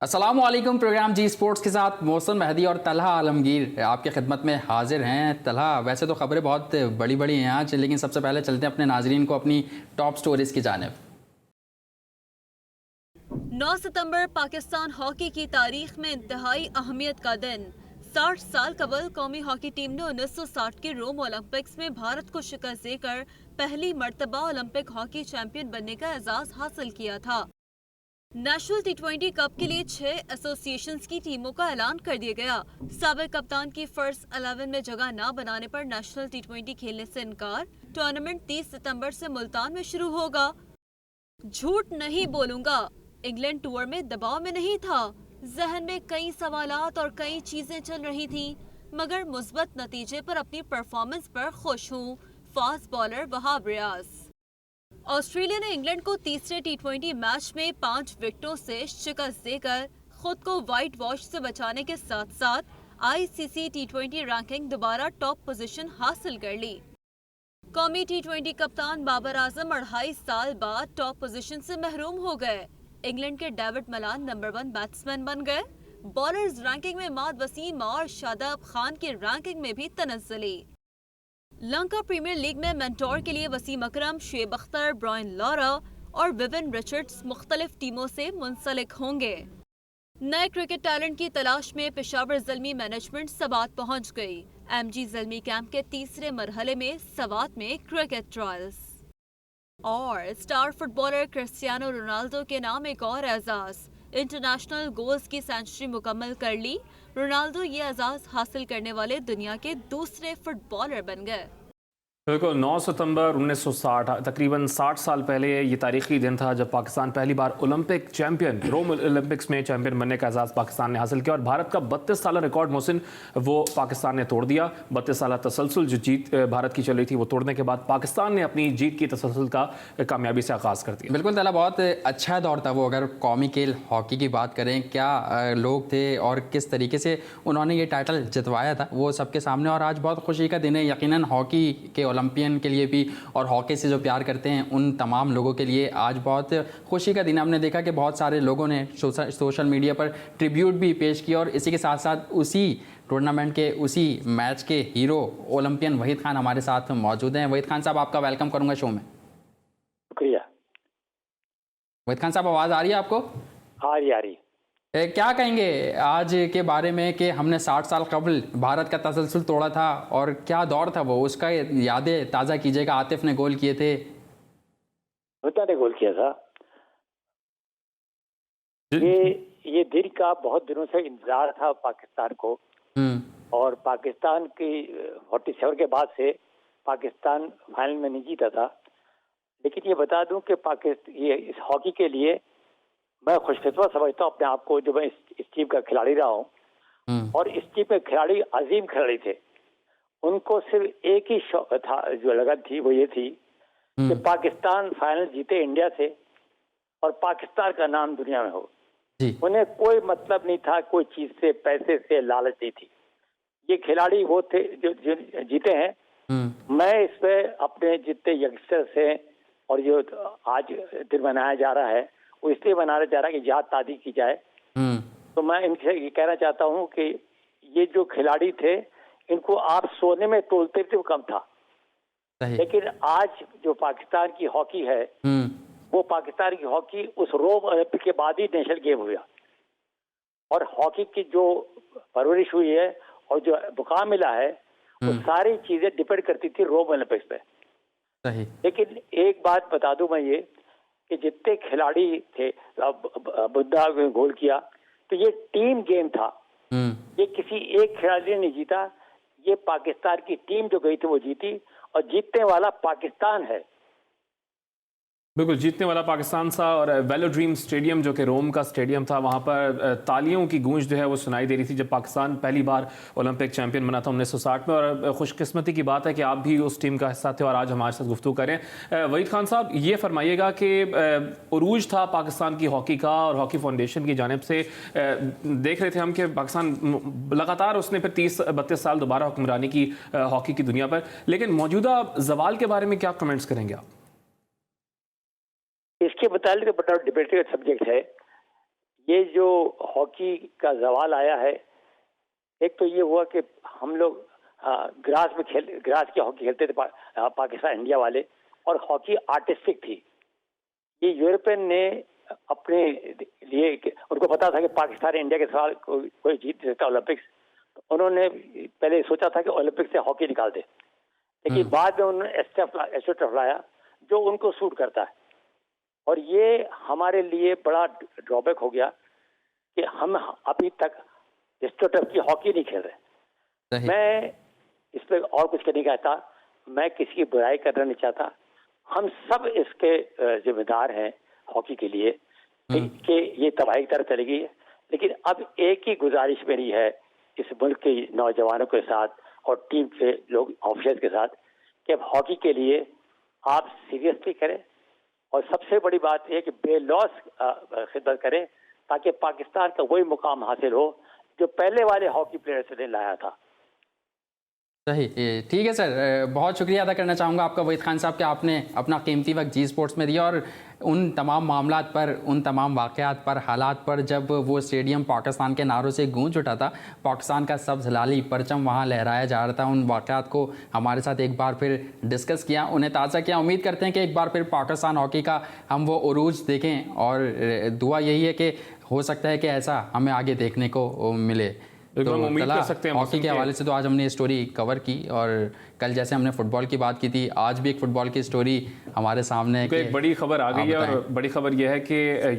अस्सलामुअलैकुम। प्रोग्राम जी स्पोर्ट्स के साथ मोहसिन मेहदी और तलहा आलमगीर आपके खिदमत में हाजिर हैं। तलहा, वैसे तो खबरें बहुत बड़ी बड़ी हैं आज, लेकिन सबसे पहले चलते हैं अपने नाजरीन को अपनी टॉप स्टोरीज की जानिब। 9 सितंबर पाकिस्तान हॉकी की तारीख में इंतहाई अहमियत का दिन। 60 साल कबल कौमी हॉकी टीम ने 1960 के रोम ओलंपिक्स में भारत को शिकस्त देकर पहली मर्तबा ओलंपिक हॉकी चैंपियन बनने का एजाज हासिल किया था। नेशनल T20 कप के लिए 6 एसोसिएशंस की टीमों का ऐलान कर दिया गया। साबिक कप्तान की फर्स्ट 11 में जगह न बनाने पर नेशनल T20 खेलने से इनकार। टूर्नामेंट 30 सितंबर से मुल्तान में शुरू होगा। झूठ नहीं बोलूंगा, इंग्लैंड टूर में दबाव में नहीं था। जहन में कई सवालात और कई चीजें चल रही थी, मगर मुस्बत नतीजे पर अपनी परफॉर्मेंस पर खुश हूँ। Fast bowler Wahab Riaz. Australia ने इंग्लैंड को तीसरे T20 मैच में 5 विकेटों से शिकस्त देकर खुद को व्हाइट वॉश से बचाने के साथ साथ ICC T20 रैंकिंग दोबारा टॉप पोजीशन हासिल कर ली। कौमी T20 कप्तान बाबर आजम 2.5 साल बाद टॉप पोजीशन से महरूम हो गए। इंग्लैंड के डेविड मलान नंबर 1 बैट्समैन बन गए। बॉलर्स रैंकिंग में माद वसीम और शादाब खान की रैंकिंग में भी तनज़्ज़ुली। लंका प्रीमियर लीग में मेंटोर के लिए वसीम अकरम, शुएब अख्तर, ब्रायन लारा और विविन रिचर्ड्स मुख्तलिफ टीमों से मुंसलिक होंगे। नए क्रिकेट टैलेंट की तलाश में पेशावर ज़ल्मी मैनेजमेंट सवात पहुंच गई। MG ज़ल्मी कैंप के तीसरे मरहले में सवात में क्रिकेट ट्रायल्स। और स्टार फुटबॉलर क्रिस्टियानो रोनाल्डो के नाम एक और एजाज। इंटरनेशनल गोल्स की सेंचुरी मुकम्मल कर ली। रोनाल्डो ये एजाज हासिल करने वाले दुनिया के दूसरे फुटबॉलर बन गए। बिल्कुल, 9 सितंबर 1960, तकरीबन 60 साल पहले ये तारीखी दिन था जब पाकिस्तान पहली बार ओलंपिक चैंपियन, रोम ओलंपिक्स में चैंपियन बनने का एजाज़ पाकिस्तान ने हासिल किया। और भारत का 32 साल रिकॉर्ड मोहसिन वो पाकिस्तान ने तोड़ दिया। 32 साल तसलसल जो जीत भारत की चल रही थी वो तोड़ने के बाद पाकिस्तान ने अपनी जीत की तसलसल का कामयाबी से आगाज़ कर दिया। बिल्कुल तला, बहुत अच्छा दौर था वो। अगर कौमी खेल हॉकी की बात करें, क्या लोग थे और किस तरीके से उन्होंने ये टाइटल जितवाया था वो सबके सामने। और आज बहुत खुशी का दिन है यकीनन हॉकी के ओलंपियन के लिए भी, और हॉकी से जो प्यार करते हैं उन तमाम लोगों के लिए आज बहुत खुशी का दिन है। हमने देखा कि बहुत सारे लोगों ने सोशल मीडिया पर ट्रिब्यूट भी पेश किया। और इसी के साथ साथ उसी टूर्नामेंट के उसी मैच के हीरो ओलंपियन वहीद खान हमारे साथ मौजूद हैं। वहीद खान साहब, आपका वेलकम करूंगा शो में। शुक्रिया। वहीद खान साहब, आवाज़ आ रही है आपको? आ रही। क्या कहेंगे आज के बारे में कि हमने 60 साल कबल भारत का तसलसल तोड़ा था, और क्या दौर था वो, उसका यादें ताज़ा कीजिएगा। आतिफ ने गोल किए थे, हुड्डा ने गोल किया था। ये दिन का बहुत दिनों से इंतजार था पाकिस्तान को। और पाकिस्तान की 47 के बाद से पाकिस्तान फाइनल में नहीं जीता था। लेकिन ये बता दूं कि ये इस हॉकी के लिए मैं खुशकिस्मत समझता हूँ अपने आप को, जो मैं इस टीम का खिलाड़ी रहा हूँ। और इस टीम के खिलाड़ी अजीम खिलाड़ी थे। उनको सिर्फ एक ही शौक था, जो लगन थी, वो ये थी कि पाकिस्तान फाइनल जीते इंडिया से और पाकिस्तान का नाम दुनिया में हो। उन्हें कोई मतलब नहीं था कोई चीज से, पैसे से, लालच नहीं थी। ये खिलाड़ी वो थे जो जीते हैं। मैं इसमें अपने जितने यंगस्टर्स हैं और जो आज दिन मनाया जा रहा है वो इसलिए मनाया जा रहा है कि याद ताज़ी की जाए। तो मैं इनसे ये कहना चाहता हूँ कि ये जो खिलाड़ी थे इनको आप सोने में तोलते थे वो कम था। लेकिन आज जो पाकिस्तान की हॉकी है वो पाकिस्तान की हॉकी उस रोम ओलंपिक के बाद ही नेशनल गेम हुआ। और हॉकी की जो परवरिश हुई है और जो मुकाम मिला है वो सारी चीजें डिपेंड करती थी रोम ओलंपिक्स पे। लेकिन एक बात बता दूं मैं, ये कि जितने खिलाड़ी थे, बुद्धा ने गोल किया, तो ये टीम गेम था। ये किसी एक खिलाड़ी ने नहीं जीता, ये पाकिस्तान की टीम जो गई थी वो जीती। और जीतने वाला पाकिस्तान है। बिल्कुल, जीतने वाला पाकिस्तान था। और वेलोड्रीम स्टेडियम जो कि रोम का स्टेडियम था, वहाँ पर तालियों की गूंज जो है वो सुनाई दे रही थी जब पाकिस्तान पहली बार ओलंपिक चैंपियन बना था 1960 में। और खुशकिस्मती की बात है कि आप भी उस टीम का हिस्सा थे और आज हमारे साथ गुफ्तगू करें। वहीद खान साहब, ये फरमाइएगा कि उरूज था पाकिस्तान की हॉकी का, और हॉकी फाउंडेशन की जानिब से देख रहे थे हम कि पाकिस्तान लगातार उसने फिर 30-32 साल दोबारा हुक्मरानी की हॉकी की दुनिया पर। लेकिन मौजूदा जवाल के बारे में क्या कमेंट्स करेंगे आप? इसके मुताबिक बड़ा डिबेटेड सब्जेक्ट है। ये जो हॉकी का जवाल आया है, एक तो ये हुआ कि हम लोग ग्रास की हॉकी खेलते थे पाकिस्तान इंडिया वाले, और हॉकी आर्टिस्टिक थी। ये यूरोपियन ने अपने लिए, उनको पता था कि पाकिस्तान इंडिया के साथ कोई जीत सकता ओलंपिक्स, तो उन्होंने पहले सोचा था कि ओलंपिक्स से हॉकी निकाल दे, लेकिन बाद में उन्होंने एस्ट्रोटर्फ लाया जो उनको सूट करता है। और ये हमारे लिए बड़ा ड्रॉबैक हो गया कि हम अभी तक एस्ट्रोटर्फ की हॉकी नहीं खेल रहे। मैं इस पर और कुछ नहीं कहता, मैं किसी की बुराई करना नहीं चाहता। हम सब इसके जिम्मेदार हैं हॉकी के लिए कि ये तबाही की तरफ चली गई है। लेकिन अब एक ही गुजारिश मेरी है इस मुल्क के नौजवानों के साथ और टीम के लोग ऑफिसर्स के साथ कि अब हॉकी के लिए आप सीरियसली करें, और सबसे बड़ी बात यह कि बेलौस खिदमत करें ताकि पाकिस्तान का वही मुकाम हासिल हो जो पहले वाले हॉकी प्लेयर्स ने लाया था। सही, ठीक है सर, बहुत शुक्रिया अदा करना चाहूँगा आपका वहीद खान साहब कि आपने अपना कीमती वक्त जी स्पोर्ट्स में दिया, और उन तमाम मामलात पर, उन तमाम वाक़यात पर, हालात पर, जब वो स्टेडियम पाकिस्तान के नारों से गूंज उठा था, पाकिस्तान का सब्ज़ हिलाली परचम वहाँ लहराया जा रहा था, उन वाक़यात को हमारे साथ एक बार फिर डिस्कस किया, उन्हें ताज़ा किया। उम्मीद करते हैं कि एक बार फिर पाकिस्तान हॉकी का हम वो उरूज देखें, और दुआ यही है कि हो सकता है कि ऐसा हमें आगे देखने को मिले। तो उम्मीद कर सकते हैं हॉकी के हवाले से तो आज हमने स्टोरी कवर की, और कल जैसे हमने फुटबॉल की बात की थी, आज भी एक फुटबॉल की स्टोरी हमारे सामने है। एक बड़ी खबर आ गई है, और बड़ी खबर यह है कि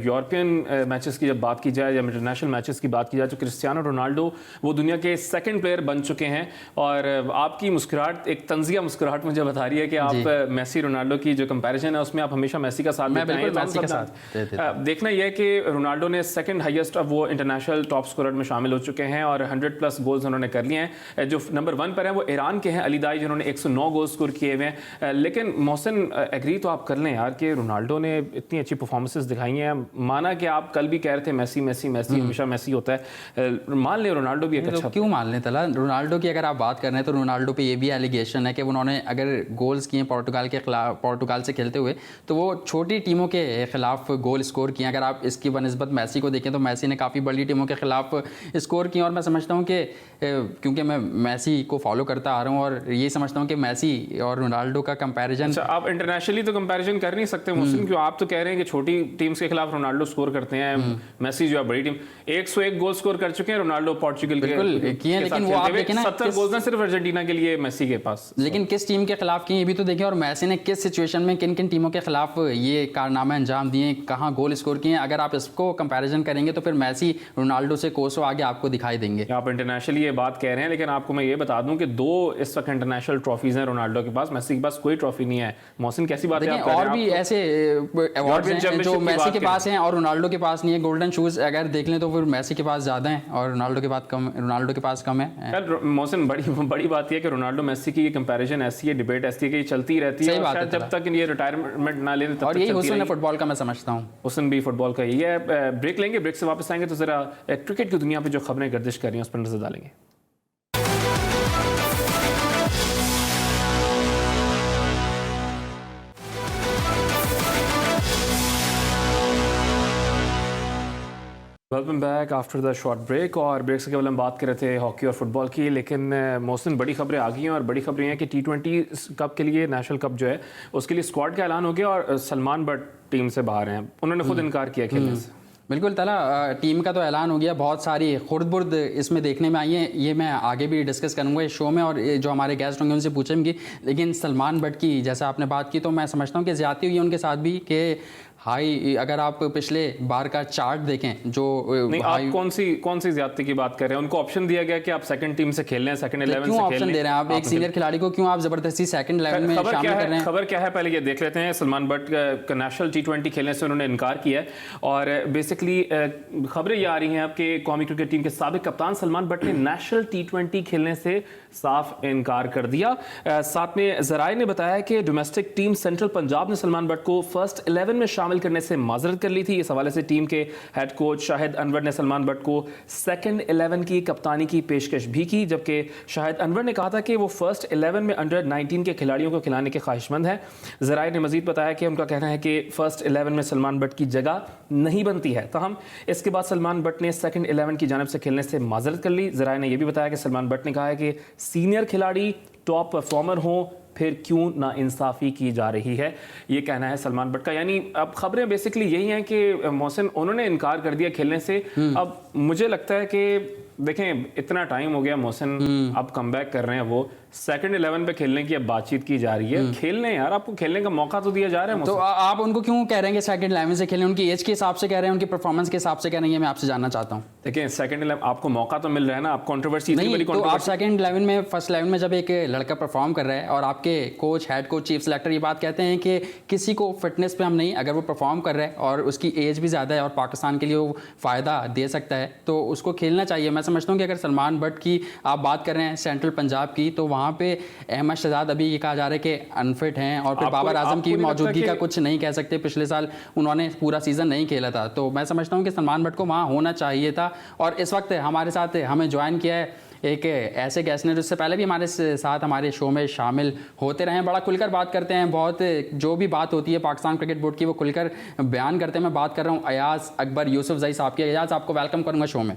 यूरोपियन मैचेस की जब बात की जाए या इंटरनेशनल मैचेस की बात की जाए तो क्रिस्टियानो रोनाल्डो वो दुनिया के सेकंड प्लेयर बन चुके हैं। और आपकी मुस्कुराहट, एक तंजिया मुस्कुराहट मुझे बता रही है कि आप मेसी रोनाल्डो की जो कंपैरिजन है उसमें आप हमेशा मेसी का साथ देते हैं। देखना यह है कि रोनाल्डो ने सेकंड हाईएस्ट अब वो इंटरनेशनल टॉप स्कोरर में शामिल हो चुके हैं, और 100+ गोल्स उन्होंने कर लिए हैं। जो नंबर 1 पर है वो ईरान के हैं अली दाई, जिन्होंने 109 गोल स्कोर किए हुए हैं। लेकिन मोहसिन, एग्री तो आप कर लें यार कि रोनाल्डो ने इतनी अच्छी परफॉर्मेंसेस दिखाई हैं। माना कि आप कल भी कह रहे थे मेसी मेसी मेसी हमेशा मेसी होता है, मान लें रोनाल्डो भी एक अच्छा, क्यों मान लें तला। रोनाल्डो की अगर आप बात कर रहे हैं तो रोनाल्डो पे ये भी एलिगेशन है कि उन्होंने अगर गोल्स किए पोर्टुगाल से खेलते हुए, तो वो छोटी टीमों के खिलाफ गोल स्कोर किए। अगर आप इसकी बनस्बत मैसी को देखें तो मैसी ने काफ़ी बड़ी टीमों के खिलाफ स्कोर किए, और मैं समझता हूँ कि क्योंकि मैं मैसी को फॉलो करता आ रहा हूँ और ये समझता हूँ कि मैसी और रोनाल्डो का कंपैरिजन। अच्छा, आप इंटरनेशनली तो कंपैरिजन कर नहीं सकते मुस्लिम, क्यों? आप तो कह रहे हैं कि छोटी टीम्स के खिलाफ रोनाल्डो स्कोर करते हैं, मैसी जो है बड़ी टीम 101 गोल स्कोर कर चुके हैं रोनाल्डो पोर्चुगल के किए, लेकिन वो आप देखें ना 70 गोल ना सिर्फ अर्जेंटीना के लिए मैसी के पास, लेकिन किस टीम के खिलाफ किए ये भी तो देखें, और मैसी ने किस सिचुएशन में किन किन टीमों के खिलाफ ये कारनामे अंजाम दिए, कहाँ गोल स्कोर किए। अगर आप इसको कंपैरिजन करेंगे तो फिर मैसी रोनाल्डो से कोसों आगे आपको दिखाई देंगे। आप इंटरनेशनली ये बात कह रहे हैं, लेकिन आपको मैं ये बता दूं कि 2 इस वक्त इंटरनेशनल ट्रॉफीज हैं रोनाल्डो के पास, मैसी के पास कोई ट्रॉफी नहीं है। मोहसिन, कैसी बात है? और भी ऐसे अवार्ड्स हैं जो मैसी के पास हैं और रोनाल्डो के पास नहीं है। गोल्डन शूज अगर देख लें तो फिर मैसी के पास ज़्यादा हैं और रोनाल्डो के पास कम है। मोहसिन, बड़ी बात यह है कि रोनाल्डो मैसी की ये कंपैरिजन ऐसी है, डिबेट ऐसी है कि चलती रहती है, और जब तक ये रिटायरमेंट ना ले, और यही हुस्न है फुटबॉल का, मैं समझता हूँ हुस्न भी फुटबॉल का यही है। ब्रेक लेंगे, ब्रेक से वापस आएंगे तो जरा क्रिकेट की दुनिया पे जो खबरें गर्दिश कर रही हैं उस पर नजर डालेंगे। Welcome back after the short break. और ब्रेक से केवल हम बात कर रहे थे हॉकी और फुटबॉल की, लेकिन मौसम बड़ी खबरें आ गई हैं, और बड़ी खबरें हैं कि T20 कप के लिए, नेशनल कप जो है उसके लिए स्क्वाड का ऐलान हो गया, और सलमान बट टीम से बाहर हैं। उन्होंने खुद इनकार किया खेलने से। बिल्कुल तला, टीम का तो ऐलान हो गया। बहुत सारी खुर्द-बुर्द इसमें देखने में आई है, ये मैं आगे भी डिस्कस करूंगा इस शो में, और जो हमारे गेस्ट होंगे उनसे पूछेंगे। लेकिन सलमान बट की जैसा आपने बात की, तो मैं समझता हूँ कि ज़्यादती हुई है उनके साथ भी कि हाई, अगर आप पिछले बार का चार्ट देखें जो नहीं, आप कौन सी ज्यादती की बात कर रहे हैं? उनको ऑप्शन दिया गया कि आप सेकंड टीम से खेल लें, सेकंड 11 से खेल लें। ऑप्शन दे रहे हैं आप एक सीनियर खिलाड़ी को, क्यों आप जबरदस्ती सेकंड 11 में शामिल कर रहे हैं? खबर क्या है पहले ये देख लेते हैं। सलमान बट का नेशनल T20 खेलने से उन्होंने इनकार किया है, और बेसिकली खबरें ये आ रही हैं आपके कौमी क्रिकेट टीम के साबिक कप्तान सलमान बट ने नेशनल T20 खेलने से साफ इनकार कर दिया। साथ में जराए ने बताया कि डोमेस्टिक टीम सेंट्रल पंजाब ने सलमान बट को फर्स्ट 11 में शामिल शामिल करने से माजरत कर ली थी। इस हवाले से टीम के हेड कोच शाहिद अनवर ने सलमान बट को सेकंड 11 की कप्तानी की पेशकश भी की, जबकि शाहिद अनवर ने कहा था कि वो फर्स्ट 11 में अंडर 19 के खिलाड़ियों को खिलाने के ख्वाहिशमंद हैं। ज़राए ने मजीद बताया कि उनका कहना है कि फर्स्ट 11 में सलमान बट की जगह नहीं बनती है। ताहम इसके बाद सलमान बट ने सेकंड 11 की जानिब से खेलने से माजरत कर ली। ज़राए ने यह भी बताया कि सलमान बट ने कहा है कि सीनियर खिलाड़ी टॉप परफॉर्मर हों, फिर क्यों ना इंसाफ़ी की जा रही है, ये कहना है सलमान बट का। यानी अब खबरें बेसिकली यही हैं कि मोहसिन उन्होंने इनकार कर दिया खेलने से। अब मुझे लगता है कि देखें इतना टाइम हो गया मोहसिन, अब कमबैक कर रहे हैं, वो सेकंड 11 पे खेलने की अब बातचीत की जा रही है। खेलने यार, आपको खेलने का मौका तो दिया जा रहा है। तो आप उनको क्यों कह रहे हैं कि सेकंड 11 से खेलें? उनकी एज के हिसाब से कह रहे हैं, उनकी परफॉर्मेंस के हिसाब से कह रहे हैं? मैं आपसे जानना चाहता हूँ। देखिए सेकंड 11 आपको मौका तो मिल रहा है ना, आप कंट्रोवर्सी नहीं, तो आप सेकंड 11 में फर्स्ट 11 में जब एक लड़का परफॉर्म कर रहा है और आपके coach, head coach, chief selector ये बात कहते हैं कि किसी को फिटनेस पे हम नहीं, अगर वो परफॉर्म कर रहा है और उसकी एज भी ज़्यादा है और पाकिस्तान के लिए वो फ़ायदा दे सकता है तो उसको खेलना चाहिए। मैं समझता हूँ कि अगर सलमान बट की आप बात कर रहे हैं सेंट्रल पंजाब की, तो वहाँ पे अहमद शहजाद अभी ये कहा जा रहा है कि अनफिट हैं और फिर बाबर आजम की मौजूदगी का कुछ नहीं कह सकते। पिछले साल उन्होंने पूरा सीज़न नहीं खेला था, तो मैं समझता हूँ कि सलमान बट को वहाँ होना चाहिए था। और इस वक्त हमारे साथ हमें ज्वाइन किया है एक ऐसे गेस्ट ने जिससे पहले भी हमारे साथ हमारे शो में शामिल होते रहे हैं, बड़ा खुलकर बात करते हैं, बहुत जो भी बात होती है पाकिस्तान क्रिकेट बोर्ड की वो खुलकर बयान करते हैं। मैं बात कर रहा हूँ अयाज अकबर यूसुफजई साहब की। अयाज, आपको वेलकम करूँगा शो में।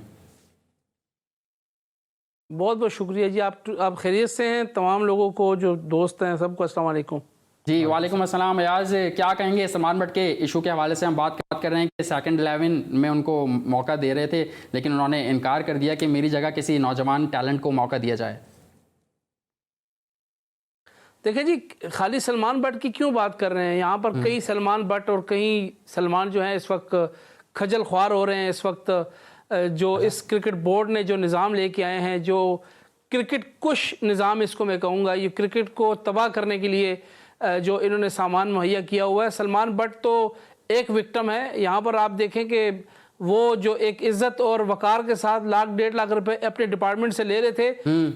बहुत बहुत शुक्रिया जी। आप खैरियत से हैं? तमाम लोगों को जो दोस्त हैं सबको अस्सलाम वालेकुम। जी वालेकुम अस्सलाम। अयाज, क्या कहेंगे सलमान बट के इशू के हवाले से? हम बात कर रहे हैं कि सेकंड 11 में उनको मौका दे रहे थे लेकिन उन्होंने इनकार कर दिया कि मेरी जगह किसी नौजवान टैलेंट को मौका दिया जाए। देखिए जी, खाली सलमान बट की क्यों बात कर रहे हैं? यहाँ पर कई सलमान बट और कई सलमान जो हैं इस वक्त खजल ख्वार हो रहे हैं। इस वक्त जो इस क्रिकेट बोर्ड ने जो निज़ाम लेके आए हैं, जो क्रिकेट कुश निज़ाम इसको मैं कहूँगा, ये क्रिकेट को तबाह करने के लिए जो इन्होंने सामान मुहैया किया हुआ है। सलमान बट तो एक विक्टिम है। यहाँ पर आप देखें कि वो जो एक इज्जत और वकार के साथ लाख 1.5 लाख रुपए अपने डिपार्टमेंट से ले रहे थे,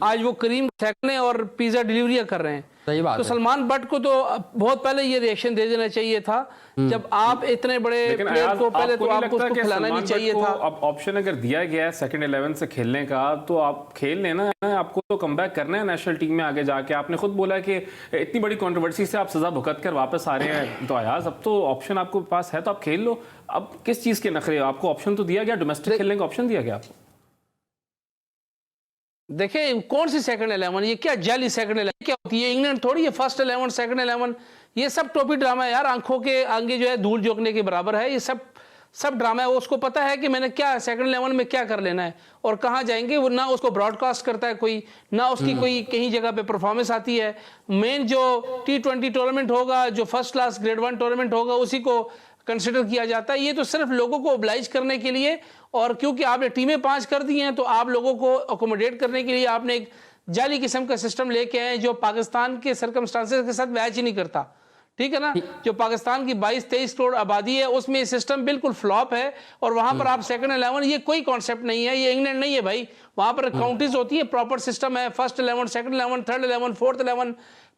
आज वो करीम सैकने और पिज़्ज़ा डिलीवरियाँ कर रहे हैं। सही बात तो सलमान बट को तो बहुत पहले ये रिएक्शन दे देना चाहिए था। जब आप इतने बड़े प्लेयर को पहले तो आपको उसको खिलाना नहीं चाहिए था। अब ऑप्शन अगर दिया गया है सेकंड 11 से खेलने का तो आप खेल लेना है। आपको तो कमबैक करना है नेशनल टीम में आगे जाके। आपने खुद बोला कि इतनी बड़ी कंट्रोवर्सी से आप सजा भुगत कर वापस आ रहे हैं, तो अयाज अब तो ऑप्शन आपको पास है तो आप खेल लो। अब किस चीज के नखरे? आपको ऑप्शन तो दिया गया, डोमेस्टिक खेलने का ऑप्शन दिया गया आपको। देखें कौन सी सेकंड 11, ये क्या जाली सेकंड 11 क्या होती है? इंग्लैंड थोड़ी है फर्स्ट 11 सेकंड 11, ये सब टोपी ड्रामा है यार। आंखों के आगे जो है धूल झोंकने के बराबर है। ये सब ड्रामा है। वो उसको पता है कि मैंने क्या सेकंड 11 में क्या कर लेना है और कहाँ जाएंगे। वो ना उसको ब्रॉडकास्ट करता है कोई, ना उसकी कोई कहीं जगह पे परफॉर्मेंस आती है। मेन जो T20 टूर्नामेंट होगा, जो फर्स्ट क्लास ग्रेड 1 टूर्नामेंट होगा, उसी को कंसिडर किया जाता है। ये तो सिर्फ लोगों को ओब्लाइज करने के लिए, और क्योंकि आपने टीमें 5 कर दी हैं तो आप लोगों को अकोमोडेट करने के लिए आपने एक जाली किस्म का सिस्टम लेके आए जो पाकिस्तान के सर्कमस्टांसेस के साथ मैच ही नहीं करता। ठीक है ना? जो पाकिस्तान की 22-23 करोड़ आबादी है उसमें ये सिस्टम बिल्कुल फ्लॉप है। और वहां पर आप सेकंड 11, ये कोई कॉन्सेप्ट नहीं है। ये इंग्लैंड नहीं है भाई। वहां पर काउंटीज होती है, प्रॉपर सिस्टम है। फर्स्ट 11, सेकंड 11, थर्ड 11, फोर्थ 11,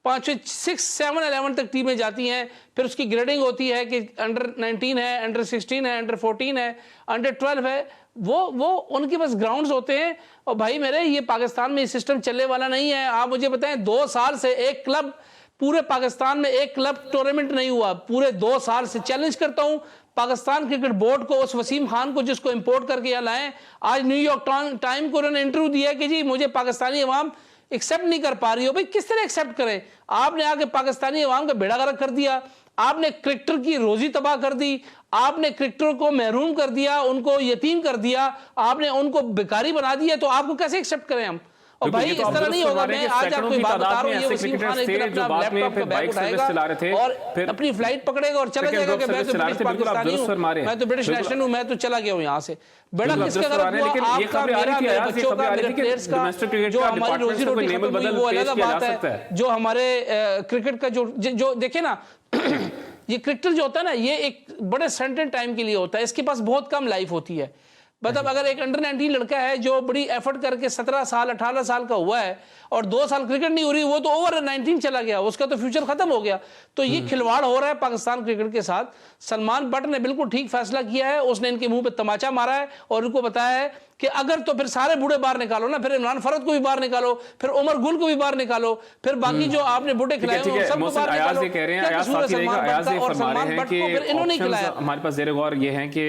5, 6, 7, 11 तक टीमें जाती हैं। फिर उसकी ग्रेडिंग होती है कि अंडर 19 है, अंडर 16 है, अंडर 14 है, अंडर 12 है। वो उनके पास ग्राउंड्स होते हैं। और भाई मेरे, ये पाकिस्तान में ये सिस्टम चलने वाला नहीं है। आप मुझे बताएं, 2 साल से एक क्लब, पूरे पाकिस्तान में एक क्लब टूर्नामेंट नहीं हुआ। पूरे 2 साल से चैलेंज करता हूं पाकिस्तान क्रिकेट बोर्ड को, उस वसीम खान को जिसको इंपोर्ट करके यहाँ लाए। आज न्यूयॉर्क टाइम को उन्होंने इंटरव्यू दिया कि जी मुझे पाकिस्तानी अवाम एक्सेप्ट नहीं कर पा रही हो। भाई किस तरह एक्सेप्ट करें? आपने आके पाकिस्तानी अवाम का बेड़ा गर्क कर दिया। आपने क्रिकेटर की रोजी तबाह कर दी। आपने क्रिकेटर को महरूम कर दिया, उनको यतीम कर दिया, आपने उनको बेकारी बना दिया। तो आपको कैसे एक्सेप्ट करें हम? और भाई इस तरह नहीं होगा। मैं आज आपको बात बता रहा हूँ, ये वसीम खान एक तरफ अपना लैपटॉप का बैग उठाएगा और अपनी फ्लाइट पकड़ेगा और चला जाएगा कि मैं तो ब्रिटिश पाकिस्तानी हूँ, मैं तो ब्रिटिश नेशनल हूँ, मैं तो चला गया हूँ यहाँ से। बेड़ा किसके गलत हुआ? आपका, मेरा, मेरे बच्चों का, मेरे प्लेयर्स का। जो हमारी रोजी रोटी खत्म हुई वो अलग बात है। जो हमारे क्रिकेट का जो देखे ना, ये क्रिकेटर जो होता है ना, ये एक बड़े सर्टेन टाइम के लिए होता है। इसके पास बहुत कम लाइफ होती है। मतलब अगर एक अंडर 19 लड़का है जो बड़ी एफर्ट करके 17 साल 18 साल का हुआ है और 2 साल क्रिकेट नहीं हो रही, वो तो ओवर 19 चला गया, उसका तो फ्यूचर खत्म हो गया। तो ये खिलवाड़ हो रहा है पाकिस्तान क्रिकेट के साथ। सलमान बट ने बिल्कुल ठीक फैसला किया है, उसने इनके मुंह पे तमाचा मारा है और उनको बताया है कि अगर तो फिर सारे बूढ़े बाहर निकालो ना, फिर इमरान फरद को भी बाहर निकालो, फिर उमर गुल को भी बाहर निकालो, फिर बाकी जो आपने बूढ़े खिलाए हैं सबको बाहर निकालो। कह रहे हैं, अयाज साथी रहेगा, अयाज ये फरमा रहे हैं कि फिर इन्होंने खिलाया। हमारे पास ज़ेर गौर ये है कि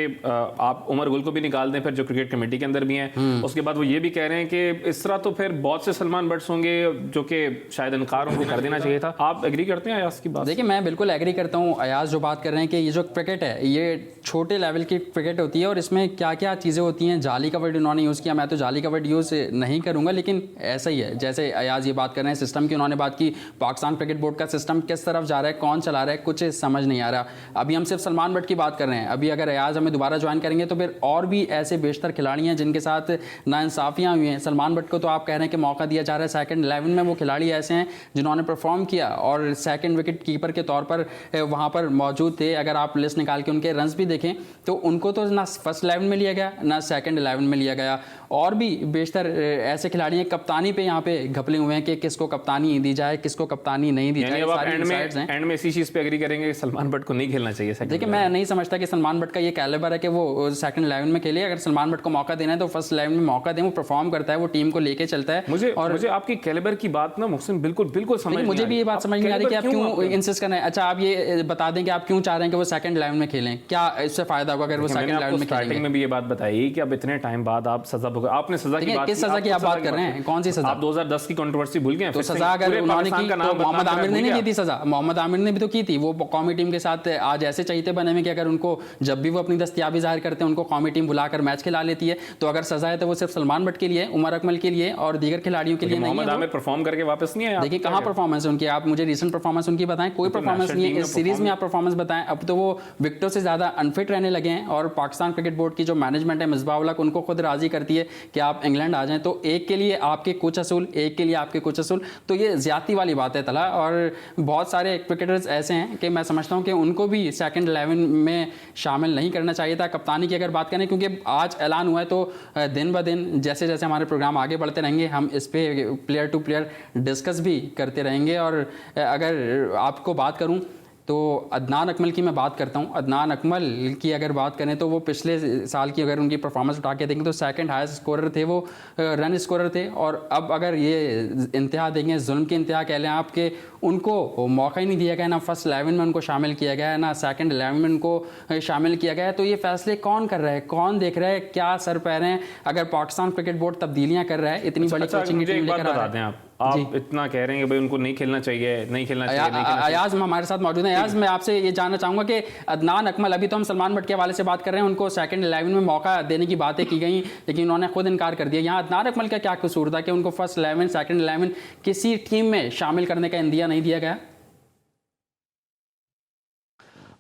आप उमर गुल को भी निकाल दें, फिर जो क्रिकेट कमेटी के अंदर भी हैं। उसके बाद वो ये भी कह रहे हैं कि इस तरह तो फिर बहुत से सलमान बट्स होंगे जो कि शायद इनकार उनको कर देना चाहिए था। आप एग्री करते हैं अयाज की बात? देखिए, मैं बिल्कुल एग्री करता हूँ। अयाज जो बात कर रहे हैं कि ये जो क्रिकेट है ये छोटे लेवल की क्रिकेट होती है और इसमें क्या क्या चीज़ें होती हैं। जाली का वर्ड उन्होंने यूज़ किया, मैं तो जाली का वर्ड यूज़ नहीं करूँगा, लेकिन ऐसा ही है जैसे अयाज ये बात कर रहे हैं। सिस्टम की उन्होंने बात की, पाकिस्तान क्रिकेट बोर्ड का सिस्टम किस तरफ जा रहा है, कौन चला रहा है, कुछ समझ नहीं आ रहा। अभी हम सिर्फ सलमान बट की बात कर रहे हैं। अभी अगर अयाज हमें दोबारा ज्वाइन करेंगे तो फिर और भी ऐसे बेशतर खिलाड़ी हैं जिनके साथ नाइंसाफ़ियाँ हुई हैं। सलमान बट को तो आप कह रहे हैं कि मौका दिया जा रहा है सेकंड 11 में, वो खिलाड़ी ऐसे हैं जिन्होंने परफॉर्म किया और सेकंड विकेट कीपर के तौर पर वहाँ पर मौजूद थे। अगर आप लिस्ट निकाल के उनके रन्स भी देखें तो उनको तो ना फर्स्ट 11 में लिया गया ना सेकंड 11 में लिया गया। और भी बेशतर ऐसे खिलाड़ी हैं। कप्तानी पे यहाँ पे घपले हुए हैं कि किसको कप्तानी दी जाए, किसको कप्तानी नहीं दी जाए। एंड में इसी चीज़ पे एग्री करेंगे कि सलमान बट को नहीं खेलना चाहिए। देखिए, मैं नहीं समझता कि सलमान बट का ये कैलिबर है कि वो सेकंड 11 में खेले। अगर सलमान बट को मौका देना है तो फर्स्ट 11 में मौका दें। वो परफॉर्म करता है, वो टीम को लेके चलता है। मुझे आपकी कैलिबर की बात ना मुहसिन बिल्कुल समझ, मुझे भी ये बात समझ नहीं आ रही कि आप क्यों इंसिस्ट कर रहे हैं। अच्छा, आप ये बता दें कि आप क्यों चाह रहे हैं कि वो सेकंड 11 में खेलें, क्या इससे फायदा होगा अगर वो सेकंड 11 में स्टार्टिंग में भी ये बात बताई कि अब इतने टाइम बाद आप सजा भुगत, आपने सजा की बात, किस सजा की आप बात कर रहे हैं, कौन सी सजा? आप 2010 की कंट्रोवर्सी भूल गए? तो सजा अगर उन्होंने की तो मोहम्मद आमिर ने नहीं दी थी सजा। मोहम्मद आमिर ने भी तो की थी। वो कौमी टीम के साथ आज ऐसे चाहिए बने में कि अगर उनको जब भी वो अपनी दस्तयाबी जाहिर करते हैं उनको कौमी टीम बुलाकर मैच खिला लेती है। तो अगर सजा है तो वो सिर्फ सलमान बट के लिए, उमर अकमल के लिए और दीगर खिलाड़ियों के लिए नहीं है। मोहम्मद आमिर परफॉर्म करके वापस नहीं आया। देखिए, कहाँ परफॉर्मेंस है उनकी, आप मुझे रीसेंट परफॉर्मेंस उनकी बताएं। कोई परफॉर्मेंस नहीं है। इस सीरीज में आप परफॉर्मेंस बताएं। अब तो वो विकेटों से ज्यादा अनफिट रहने लगे हैं और पाकिस्तान क्रिकेट बोर्ड की जो मैनेजमेंट है मिसबाह उल हक उनको खुद राजी करती है कि आप इंग्लैंड आ जाएं। तो एक के लिए आपके कुछ असूल, एक के लिए आपके कुछ असूल, तो ये ज्यादती वाली बात है तला। और बहुत सारे क्रिकेटर्स ऐसे हैं कि मैं समझता हूं कि उनको भी सेकंड 11 में शामिल नहीं करना चाहिए था। कप्तानी की अगर बात करें, क्योंकि आज ऐलान हुआ है तो दिन ब दिन जैसे जैसे हमारे प्रोग्राम आगे बढ़ते रहेंगे हम इस पर प्लेयर टू प्लेयर डिस्कस भी करते रहेंगे। और अगर आपको बात करूं तो अदनान अकमल की मैं बात करता हूं। अदनान अकमल की अगर बात करें तो वो पिछले साल की अगर उनकी परफॉर्मेंस उठा के देखें तो सेकंड हाईएस्ट स्कोरर थे, वो रन स्कोरर थे। और अब अगर ये इंतहा देंगे, जुल्म की इंतहा कह लें आपके, उनको मौका ही नहीं दिया गया, ना फर्स्ट 11 में उनको शामिल किया गया है, ना सेकंड 11 में उनको शामिल किया गया है। तो ये फैसले कौन कर रहा है, कौन देख रहा है, क्या सर पैर हैं? अगर पाकिस्तान क्रिकेट बोर्ड तब्दीलियाँ कर रहा है, इतनी बड़ी कोचिंग टीम लेकर आ रहा है। आप इतना कह रहे हैं कि भाई उनको नहीं खेलना चाहिए, नहीं खेलना चाहिए। अयाज हमारे साथ मौजूद है। अयाज, मैं आपसे ये जानना चाहूंगा कि अदनान अकमल, अभी तो हम सलमान बट के हवाले से बात कर रहे हैं, उनको सेकंड 11 में मौका देने की बातें की गई लेकिन उन्होंने खुद इनकार कर दिया। यहाँ अदनान अकमल का क्या कसूर था कि उनको फर्स्ट 11 सेकंड 11 किसी टीम में शामिल करने का इंदिया नहीं दिया गया?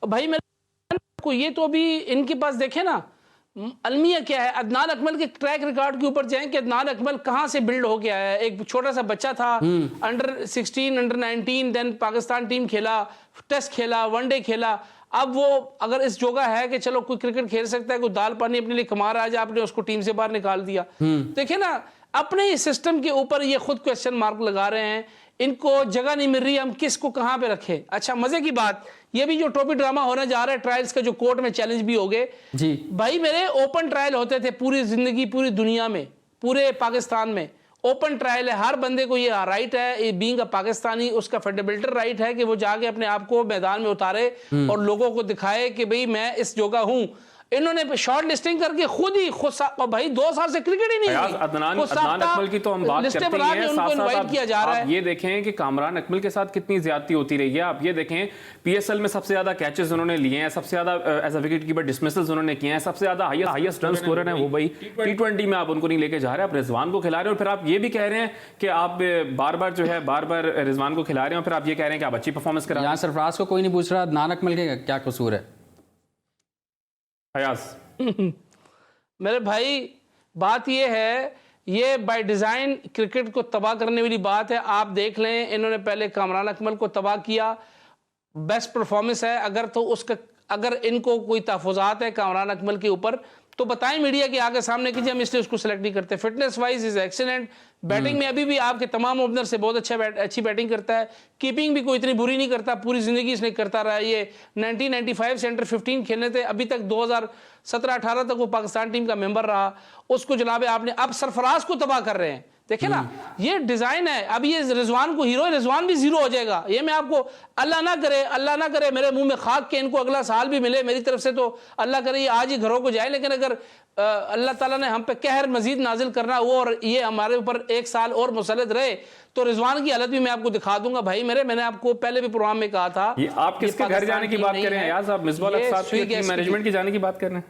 भाई मेरे को ये तो अभी इनके पास देखे ना अलमिया क्या है। अदनान अकमल के ट्रैक रिकॉर्ड के ऊपर जाएं कि अदनान अकमल कहां से बिल्ड हो गया है। एक छोटा सा बच्चा था, under 16 under 19, then Pakistan team खेला, टेस्ट खेला, वनडे खेला। अब वो अगर इस जोगा है कि चलो कोई क्रिकेट खेल सकता है, कोई दाल पानी अपने लिए कमा रहा है, आपने उसको टीम से बाहर निकाल दिया। देखिए ना, अपने सिस्टम के ऊपर ये खुद क्वेश्चन मार्क लगा रहे हैं। इनको जगह नहीं मिल रही, हम किसको कहां पे रखें। अच्छा, मजे की बात ये भी जो ट्रॉफी ड्रामा होने जा रहा है ट्रायल्स का, जो कोर्ट में चैलेंज भी हो गए जी भाई। मेरे ओपन ट्रायल होते थे पूरी जिंदगी, पूरी दुनिया में, पूरे पाकिस्तान में ओपन ट्रायल है। हर बंदे को ये राइट है, बीइंग अ पाकिस्तानी, उसका फंडामेंटल राइट है कि वो जाके अपने आप को मैदान में उतारे और लोगों को दिखाए कि भाई मैं इस जगह हूं। इन्होंने शॉर्ट लिस्टिंग करके खुद भाई 2 साल से क्रिकेट ही नहीं हुई। अदनान अकमल की तो हम बात करते हैं, उनको इनवाइट किया जा रहा है। ये देखें कि कामरान अकमल के साथ कितनी ज्यादती होती रही है। आप ये देखें, पीएसएल में सबसे ज्यादा कैचेस उन्होंने लिए हैं, सबसे ज्यादा as a wicket keeper dismissals उन्होंने किए हैं, सबसे ज्यादा हाईएस्ट रन स्कोरर हैं वो भाई। T20 में आप उनको नहीं लेके जा रहे, आप रिजवान को खिला रहे हो, फिर आप ये भी कह रहे हैं कि आप बार बार जो है बार रिजवान को खिला रहे हो, फिर आप ये कह रहे हैं कि आप अच्छी परफॉर्मेंस करा रहे हैं। सरफराज को कोई नहीं पूछ रहा अदनान अकमल के क्या कसूर है। अयाज मेरे भाई, बात ये है, ये बाय डिज़ाइन क्रिकेट को तबाह करने वाली बात है। आप देख लें, इन्होंने पहले कामरान अकमल को तबाह किया, बेस्ट परफॉर्मेंस है। अगर तो उसका अगर इनको कोई तहफ़्फ़ुज़ात है कामरान अकमल के ऊपर तो बताएं मीडिया के आगे सामने कि जी हम इसलिए उसको सेलेक्ट नहीं करते। Fitness wise is excellent, batting में अभी भी आपके तमाम ओपनर से बहुत अच्छी बैटिंग करता है, कीपिंग भी कोई इतनी बुरी नहीं करता, पूरी जिंदगी इसने करता रहा। ये 1995 से अंडर 15 खेलने थे, अभी तक 2017-18 तक वो पाकिस्तान टीम का मेंबर रहा। उसको जनाब आपने अब सरफराज को तबाह कर रहे हैं। देखे ना, ये डिजाइन है। अब ये रिजवान को हीरो, रिजवान भी जीरो हो जाएगा। ये मैं आपको, अल्लाह ना करे मेरे मुंह में खाक के इनको अगला साल भी मिले मेरी तरफ से, तो अल्लाह करे ये आज ही घरों को जाए। लेकिन अगर अल्लाह ताला ने हम पे कहर मजीद नाजिल करना वो और ये हमारे ऊपर 1 साल और मुसल्लत रहे, तो रिजवान की हालत भी मैं आपको दिखा दूंगा। भाई मैंने आपको पहले भी प्रोग्राम में कहा था, ये आप किसके घर जाने की बात कर रहे हैं यार साहब? मिसबाह हक साहब की मैनेजमेंट की जाने की बात कर रहे हैं?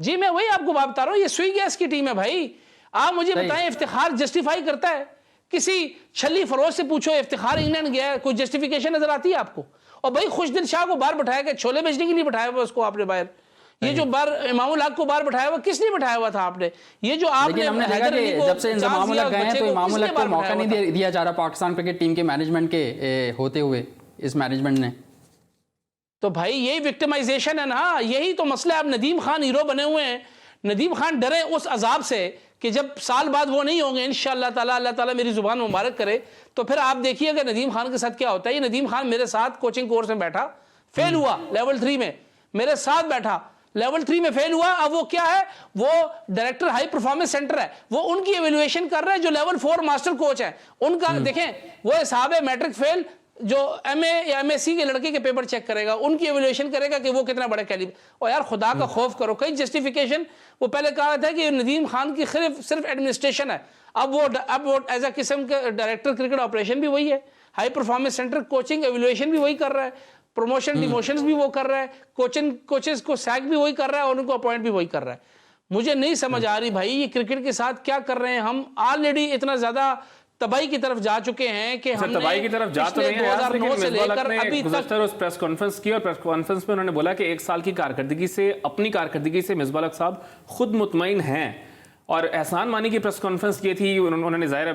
जी मैं वही आपको बात बता रहा हूँ, ये सुई गैस की टीम है भाई। आप मुझे बताएं, इफ्तिखार जस्टिफाई करता है? किसी छली फरोज से पूछो इफ्तिखार इंग्लैंड गया है, कोई जस्टिफिकेशन नजर आती है आपको? और भाई खुशदिल शाह को बाहर बैठाया गया, छोले बेचने के लिए बैठाया हुआ उसको आपने बाहर। ये जो बार इमामुल हक को बाहर बैठाया हुआ, किस लिए बैठाया हुआ था आपने? ये जो आपने हमने देखा कि जब से इमामुल हक गए हैं तो इमामुल हक को मौका नहीं दिया जा रहा पाकिस्तान क्रिकेट टीम के मैनेजमेंट के होते हुए इस मैनेजमेंट ने। तो भाई यही विक्टिमाइजेशन है ना, यही तो मसला है। अब नदीम खान हीरो बने हुए हैं, नदीम खान डरे उस अजाब से कि जब साल बाद वो नहीं होंगे इंशाअल्लाह ताला, अल्लाह ताला मेरी जुबान मुबारक करे, तो फिर आप देखिएगा नदीम खान के साथ क्या होता है। ये नदीम खान मेरे साथ कोचिंग कोर्स में बैठा, फेल हुआ लेवल 3 में, मेरे साथ बैठा, लेवल 3 में फेल हुआ। अब वो क्या है, वो डायरेक्टर हाई परफॉर्मेंस सेंटर है, वो उनकी एवेल्युएशन कर रहे हैं जो लेवल 4 मास्टर कोच है उनका। देखें वो हिसाब है मैट्रिक फेल, जो MA या MSc के लड़के के पेपर चेक करेगा, उनकी एवेल्युएशन करेगा कि वो कितना बड़ा कैलिबर। और यार खुदा का खौफ करो, कई जस्टिफिकेशन वो पहले कहा था कि नदीम खान की सिर्फ एडमिनिस्ट्रेशन है, अब वो एज अ किस्म के डायरेक्टर क्रिकेट ऑपरेशन भी वही है, high performance centre coaching evaluation भी वही कर रहा है, प्रमोशन डिमोशंस भी वो कर रहा है, कोचेस को सैक भी वही कर रहा है और उनको अपॉइंट भी वही कर रहा है। मुझे नहीं समझ आ रही भाई ये क्रिकेट के साथ क्या कर रहे हैं। हम ऑलरेडी इतना ज्यादा तबाही की तरफ जा चुके हैं कि हम तबाही की तरफ जा तो रहे हैं। 2009 से लेकर अभी तक उस प्रेस कॉन्फ्रेंस की, और प्रेस कॉन्फ्रेंस में उन्होंने बोला कि 1 साल की कारकर्दगी से, अपनी कारकर्दगी से मिसबाह हक साहब खुद मुतमईन हैं। और एहसान मानी की प्रेस कॉन्फ्रेंस की थी, उन्होंने ज़ाहिर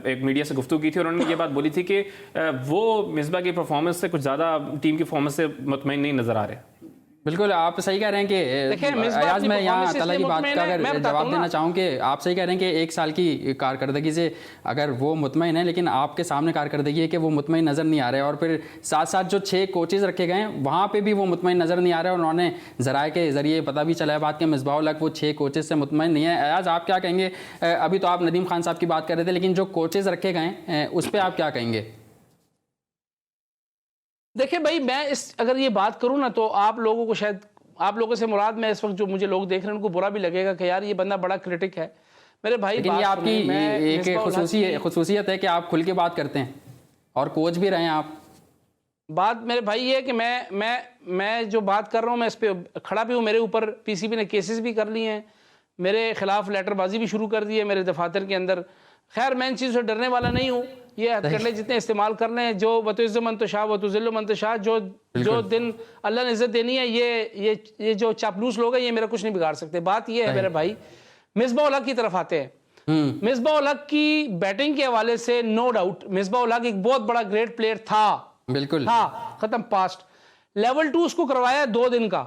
एक मीडिया से गुफ्तगू की थी और उन्होंने ये बात बोली थी कि वो मिसबाह की परफॉर्मेंस से कुछ ज़्यादा टीम की परफॉर्मेंस से मुतमईन नहीं नज़र आ रहे। बिल्कुल आप सही कह रहे हैं कि अयाज मैं यहाँ तला की बात का अगर जवाब देना चाहूँ कि आप सही कह रहे हैं कि 1 साल की कारकर्दगी से अगर वो मुतमईन है, लेकिन आपके सामने कारकर्दगी है कि वो मुतमईन नज़र नहीं आ रहे। और फिर साथ साथ जो 6 कोचेज़ रखे गए हैं वहाँ पे भी वो मुतमईन नज़र नहीं आ रहे। और उन्होंने ज़राए के ज़रिए पता भी चला है बात कि मिसबाह हक वो 6 कोचेज़ से मुतमईन नहीं है। अयाज आप क्या कहेंगे? अभी तो आप नदीम खान साहब की बात कर रहे थे, लेकिन जो कोचेज़ रखे गए हैं उस पर आप क्या कहेंगे? देखिए भाई मैं अगर ये बात करूँ ना तो आप लोगों को शायद, आप लोगों से मुराद में इस वक्त जो मुझे लोग देख रहे हैं उनको बुरा भी लगेगा कि यार ये बंदा बड़ा क्रिटिक है मेरे भाई। लेकिन ये आपकी एक खुसूसियत है कि आप खुल के बात करते हैं और कोच भी रहे हैं आप। बात मेरे भाई ये है कि मैं जो बात कर रहा हूँ मैं इस पर खड़ा भी हूँ। मेरे ऊपर PCB ने केसेस भी कर लिए हैं, मेरे खिलाफ लेटरबाजी भी शुरू कर दी है मेरे दफातर के अंदर। खैर मैं इन चीज़ों से डरने वाला नहीं हूँ। ये हथकंडे जितने इस्तेमाल करने हैं, जो वतुइज़्ज़ मंतशाह वतुज़िल्लु मंतशाह, जो दिन अल्लाह ने इज़्ज़त देनी है, ये जो चापलूस लोग हैं ये मेरा कुछ नहीं बिगाड़ सकते। बात ये है मेरे भाई, मिसबाह हक की तरफ आते हैं। मिसबाह हक की बैटिंग के हवाले से नो डाउट मिसबाह हक एक बहुत बड़ा ग्रेट प्लेयर था, बिल्कुल था, खत्म पास्ट। लेवल 2 उसको करवाया 2 दिन का,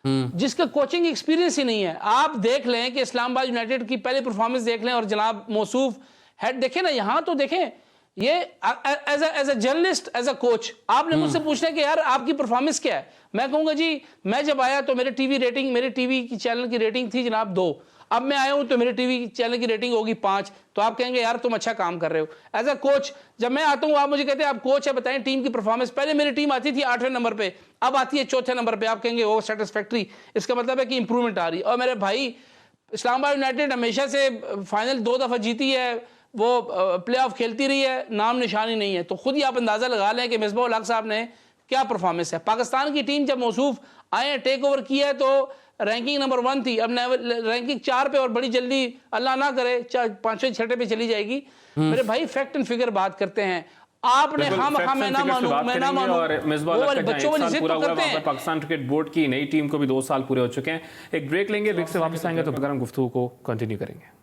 जिसका कोचिंग एक्सपीरियंस ही नहीं है। आप देख लें कि इस्लामाबाद यूनाइटेड की पहली परफॉर्मेंस देख लें और जनाब मौसूफ हेड देखें ना, यहाँ तो देखें ये as a journalist, as a coach आपने मुझसे पूछना है कि यार आपकी परफॉर्मेंस क्या है। मैं कहूँगा जी मैं जब आया तो मेरे टीवी की चैनल की रेटिंग थी जनाब 2, अब मैं आया हूँ तो मेरे टीवी चैनल की रेटिंग होगी 5, तो आप कहेंगे यार तुम अच्छा काम कर रहे हो। एज अ कोच जब मैं आता हूँ आप मुझे कहते हैं आप कोच है बताएं टीम की परफॉर्मेंस। पहले मेरी टीम आती थी 8वें नंबर पे, अब आती है 4थे नंबर पे, आप कहेंगे वो सेटिस्फैक्ट्री, इसका मतलब है कि इंप्रूवमेंट आ रही है। और मेरे भाई इस्लामाबाद यूनाइटेड हमेशा से फाइनल 2 दफ़ा जीती है, वो प्ले ऑफ खेलती रही है, नाम निशानी नहीं है। तो खुद ही आप अंदाज़ा लगा लें कि मिसबाह हक साहब ने क्या परफॉर्मेंस है। पाकिस्तान की टीम जब मौसूफ आए टेक ओवर किया है तो रैंकिंग नंबर 1 थी, अब रैंकिंग 4 पे और बड़ी जल्दी अल्लाह ना करे 5वें 6ठे पे चली जाएगी। मेरे भाई फैक्ट एंड फिगर बात करते हैं, आपने मैं ना मानूं और बच्चों वाली जिद तो करते हैं। पाकिस्तान क्रिकेट बोर्ड की नई टीम को भी 2 साल पूरे हो चुके हैं। एक ब्रेक लेंगे, ब्रेक से वापस आएंगे तो अगर हम गुफ्तगू को कंटिन्यू करेंगे।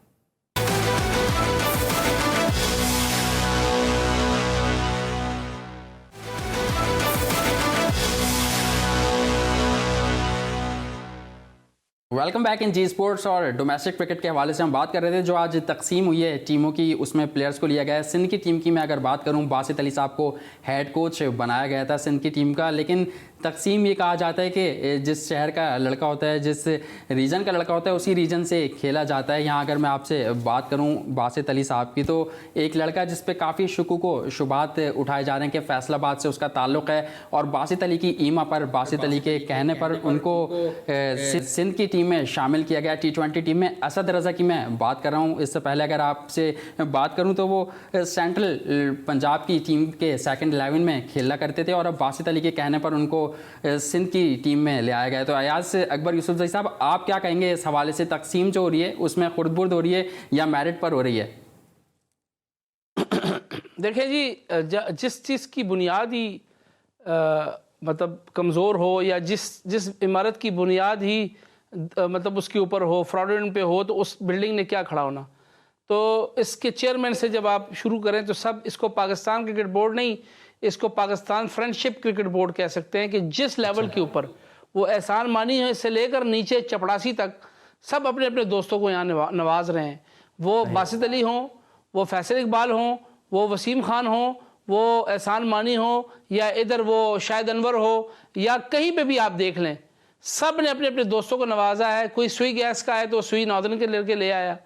Welcome back in G sports. और डोमेस्टिक क्रिकेट के हवाले से हम बात कर रहे थे, जो आज तकसीम हुई है टीमों की, उसमें प्लेयर्स को लिया गया है। सिंध की टीम की मैं अगर बात करूं, बासित अली साहब को हेड कोच बनाया गया था सिंध की टीम का, लेकिन तकसीम ये कहा जाता है कि जिस शहर का लड़का होता है, जिस रीजन का लड़का होता है, उसी रीजन से खेला जाता है। यहाँ अगर मैं आपसे बात करूँ बासित अली साहब की, तो एक लड़का जिस पे काफ़ी शुकूक व शुबात उठाए जा रहे हैं कि फैसलाबाद से उसका ताल्लुक़ है, और बासित अली की ईमा पर, बासित अली के कहने पर उनको सिंध की टीम में शामिल किया गया, T20 टीम में। असद रज़ा की मैं बात कर रहा हूँ। इससे पहले अगर आपसे बात करूँ तो वो सेंट्रल पंजाब की टीम के सेकंड 11 में खेला करते थे, और अब बासित अली के कहने पर उनको सिंध की टीम में ले आया गया। तो अयाज अकबर यूसुफजई साहब, आप क्या कहेंगे इस हवाले से? तकसीम जो हो रही है उसमें खुर्द-बुर्द हो रही है या मेरिट पर हो रही है? देखिए जी, जिस चीज़ की बुनियादी मतलब कमज़ोर हो, या जिस इमारत की बुनियाद ही मतलब उसके ऊपर हो, फ्रॉडुलेंट पे हो, तो उस बिल्डिंग ने क्या खड़ा होना। तो इसके चेयरमैन से जब आप शुरू करें तो सब इसको पाकिस्तान क्रिकेट बोर्ड नहीं, इसको पाकिस्तान फ्रेंडशिप क्रिकेट बोर्ड कह सकते हैं, कि जिस लेवल के ऊपर वो एहसान मानी है से लेकर नीचे चपड़ासी तक सब अपने अपने दोस्तों को यहाँ नवाज रहे हैं। वो बासित अली हों, वो फैसल इकबाल हों, वो वसीम खान हों, वो एहसान मानी हो, या इधर वो शाहिद अनवर हो, या कहीं पे भी आप देख लें, सब ने अपने अपने दोस्तों को नवाजा है। कोई सुई गैस का है तो सुई नॉर्दर्न के लड़के ले आया,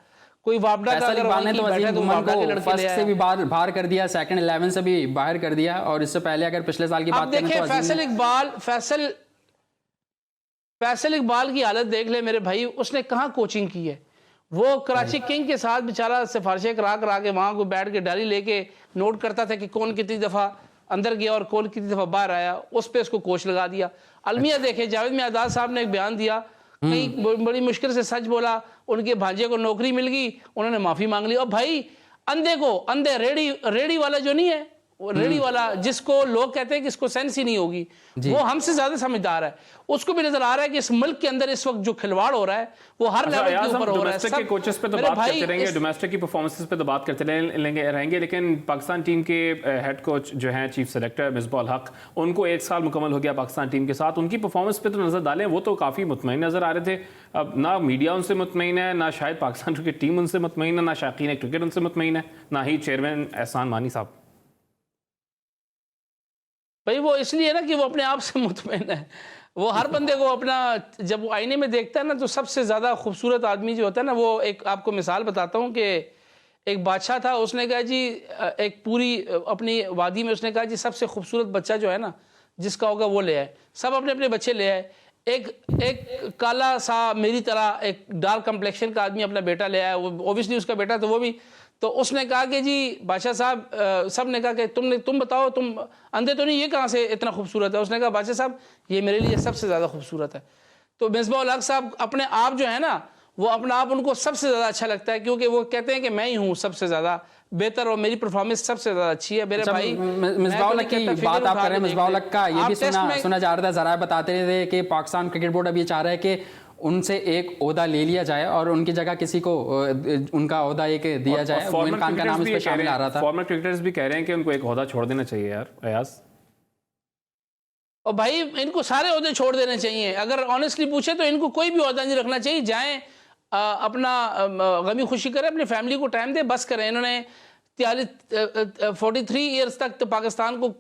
कोई वापडा का अगर वहीं की बैठा तो वापडा के लड़के ले आया। से भी बाहर कर दिया, सेकंड 11 से भी बाहर कर दिया, और इससे पहले अगर पिछले साल की बात करें तो फैसल इकबाल की हालत देख ले मेरे भाई। उसने कहाँ कोचिंग की है? वो कराची किंग के साथ बेचारा सिफारिशें करा के वहाँ को बैठ के डायरी लेके नोट करता था कि कौन कितनी दफ़ा अंदर गया और कौन कितनी दफ़ा बाहर आया। उस पर उसको कोच लगा दिया। अलमिया देखे, जावेद मियादाद साहब ने एक बयान दिया, कहीं बड़ी मुश्किल से सच बोला, उनके भांजे को नौकरी मिल गई, उन्होंने माफ़ी मांग ली। और भाई अंधे रेडी वाला जो नहीं है, वो रेडी वाला जिसको लोग कहते हैं कि इसको सेंस ही नहीं होगी, वो हमसे ज्यादा समझदार है। उसको भी नजर आ रहा है कि इस मुल्क के अंदर इस वक्त जो खिलवाड़ हो रहा है वो हर लेवल के ऊपर हो रहा है। डोमेस्टिक के कोचेस पे तो बात करते रहेंगे, डोमेस्टिक की परफॉर्मेंसेस पे तो बात करते रहेंगे, लेकिन पाकिस्तान टीम के हेड कोच जो हैं चीफ सेलेक्टर मिसबाह उल हक, उनको 1 साल मुकम्मल हो गया पाकिस्तान टीम के साथ। उनकी परफॉर्मेंस पे तो नजर डालें, वो तो काफी मुतमईन नजर आ रहे थे। अब ना मीडिया उनसे मुतमईन है, ना शायद पाकिस्तान क्रिकेट टीम उनसे मुतमईन है, ना शायकीन क्रिकेट उनसे मुतमईन है, ना ही चेयरमैन एहसान मानी साहब। भाई वो इसलिए ना कि वो अपने आप से मुतमईन है। वो हर बंदे को अपना, जब वो आईने में देखता है ना, तो सबसे ज़्यादा खूबसूरत आदमी जो होता है ना, वो एक आपको मिसाल बताता हूँ कि एक बादशाह था, उसने कहा जी एक पूरी अपनी वादी में उसने कहा जी सबसे खूबसूरत बच्चा जो है ना जिसका होगा वो ले आए। सब अपने अपने बच्चे ले आए। एक काला सा मेरी तरह एक डार्क कम्प्लेक्शन का आदमी अपना बेटा ले आया, वो ओबियसली उसका बेटा तो वो भी। तो उसने कहा कि जी बादशाह साहब, सब ने कहा कि तुम बताओ, तुम अंधे तो नहीं, ये कहाँ से इतना खूबसूरत है? उसने कहा बादशाह साहब ये मेरे लिए सबसे ज़्यादा खूबसूरत है। तो मिसबाह उल हक साहब अपने आप जो है ना, वो अपना आप उनको सबसे ज़्यादा अच्छा लगता है, क्योंकि वो कहते हैं कि मैं ही हूँ सबसे ज़्यादा बेहतर और मेरी परफॉर्मेंस सबसे ज़्यादा अच्छी है। मेरे भाई मिसबाह उल हक की बात आप कर रहे हैं, मिसबाह उल हक का ये भी सुना जा रहा था, जरा बताते रहे कि पाकिस्तान क्रिकेट बोर्ड अभी चाह रहा है कि उनसे एक ओहदा ले लिया जाए और उनकी जगह किसी को उनका ओहदा एक दिया जाए। मोइन खान का नाम इस पे शामिल आ रहा था। फॉर्मर क्रिकेटर्स भी कह रहे हैं कि उनको एक ओहदा छोड़ देना चाहिए यार अयाज। और भाई इनको सारे ओहदे छोड़ देने चाहिए। अगर ऑनेस्टली पूछे तो इनको कोई भी ओहदा नहीं रखना चाहिए। जाएं अपना गमी खुशी करें, अपनी फैमिली को टाइम दे, बस करें। इन्होंने 43 ईयर्स तक तो पाकिस्तान को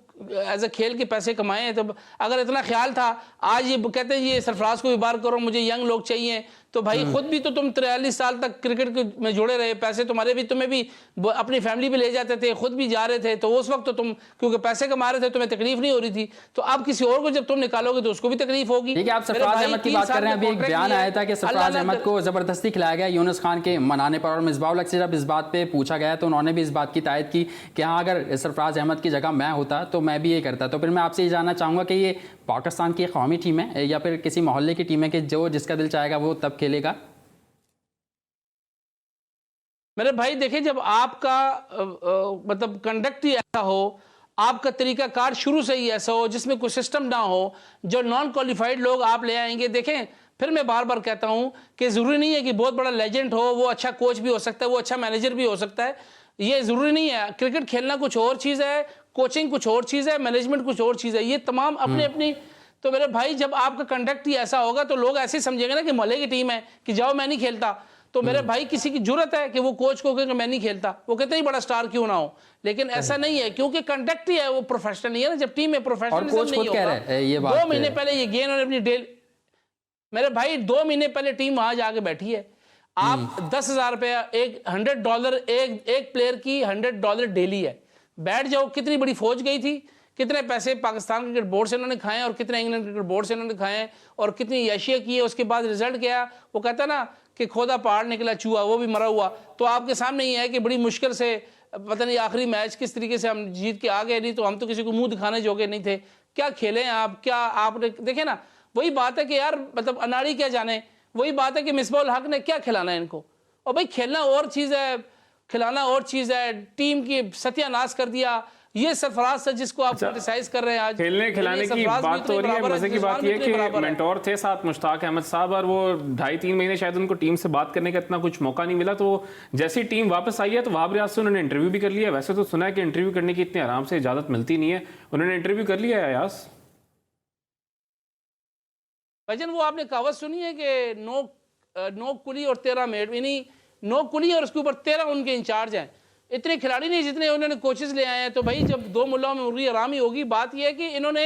एज ए खेल के पैसे कमाए हैं। तो अगर इतना ख्याल था, आज ये कहते हैं ये सरफराज को भी बार करो, मुझे यंग लोग चाहिए, तो भाई खुद भी तो तुम 43 साल तक क्रिकेट में जुड़े रहे, पैसे तुम्हारे भी, तुम्हें भी अपनी फैमिली भी ले जाते थे, खुद भी जा रहे थे। तो उस वक्त तो तुम क्योंकि पैसे कमा रहे थे तुम्हें तकलीफ नहीं हो रही थी। तो अब किसी और को जब तुम निकालोगे तो उसको भी तकलीफ होगी। ठीक है, आप सरफराज अहमद की बात कर रहे हैं। अभी एक बयान आया था कि सरफराज अहमद को जबरदस्ती खिलाया गया यूनुस खान के मनाने पर, और मिसबाह उल हक से जब इस बात पे पूछा गया तो उन्होंने भी इस बात की तायद की कि हाँ, अगर सरफराज अहमद की जगह मैं होता तो मैं भी ये करता। तो फिर मैं आपसे ये जानना चाहूँगा कि ये पाकिस्तान की कौमी टीम है या फिर किसी मोहल्ले की टीम है कि जो जिसका दिल चाहेगा वो तब खेलेगा? मेरे भाई देखिए, जब आपका मतलब कंडक्ट ही ऐसा हो, आपका तरीकाकार शुरू से ही ऐसा हो जिसमें कोई सिस्टम ना हो, जो नॉन क्वालिफाइड लोग आप ले आएंगे। देखें, फिर मैं बार बार कहता हूं कि ज़रूरी नहीं है कि बहुत बड़ा लेजेंड हो, वो अच्छा कोच भी हो सकता है, वो अच्छा मैनेजर भी हो सकता है। ये ज़रूरी नहीं है। क्रिकेट खेलना कुछ और चीज़ है, कोचिंग कुछ और चीज़ है, मैनेजमेंट कुछ और चीज़ है। ये तमाम अपनी अपनी तो मेरे भाई जब आपका कंडक्ट ही ऐसा होगा तो लोग ऐसे समझेंगे ना कि मोहल्ले की टीम है कि जाओ मैं नहीं खेलता। तो मेरे भाई किसी की जरूरत है कि वो कोच को कहे कि मैं नहीं खेलता, वो कहते ही बड़ा स्टार क्यों ना हो, लेकिन ऐसा नहीं है क्योंकि कंडक्ट ही है, वो प्रोफेशनल नहीं है ना। जब टीम में प्रोफेशनलिज्म नहीं होगा, 2 महीने पहले ये गेम उन्होंने अपनी डेल, मेरे भाई 2 महीने पहले टीम वहां जाके बैठी है। आप 10,000 रुपया, $100 एक प्लेयर की $100 डेली है। बैठ जाओ, कितनी बड़ी फौज गई थी, कितने पैसे पाकिस्तान क्रिकेट बोर्ड से उन्होंने खाए और कितने इंग्लैंड क्रिकेट बोर्ड से उन्होंने खाए और कितनी याशिया की है। उसके बाद रिजल्ट क्या, वो कहता ना कि खोदा पहाड़ निकला चूहा, वो भी मरा हुआ। तो आपके सामने ही है कि बड़ी मुश्किल से पता नहीं आखिरी मैच किस तरीके से हम जीत के आ गए, नहीं तो हम तो किसी को मुंह दिखाने जोगे नहीं थे। क्या खेले आप, क्या आपने देखे ना, वही बात है कि यार मतलब अनाड़ी क्या जाने, वही बात है कि मिसबाउल हक ने क्या खिलाना है इनको। और भाई खेलना और चीज़ है, खिलाना और चीज़ है। टीम की सत्यानाश कर दिया ये सरफराज से जिसको आप क्रिटिसाइज कर रहे हैं आज। खेलने खिलाने की बात तो हो रही है, मजे की बात ये कि मेंटोर थे साथ मुश्ताक अहमद साहब, और वो 2.5-3 महीने शायद उनको टीम से बात करने का इतना कुछ मौका नहीं मिला। तो जैसी टीम वापस आई है तो वहाब रियाज से उन्होंने इंटरव्यू भी कर लिया। वैसे तो सुना है कि इंटरव्यू करने की इतनी आराम से इजाजत मिलती नहीं है, उन्होंने इंटरव्यू कर लिया है अयाज। भजन वो आपने कहावत सुनी है कि 9 कुली और 13 मेड, यानी 9 कुली और उसके ऊपर 13 उनके इंचार्ज हैं। इतने खिलाड़ी नहीं जितने उन्होंने कोचेस ले आए हैं। तो भाई जब 2 मुल्लाओं में मुर्गी आराम ही होगी। बात यह है कि इन्होंने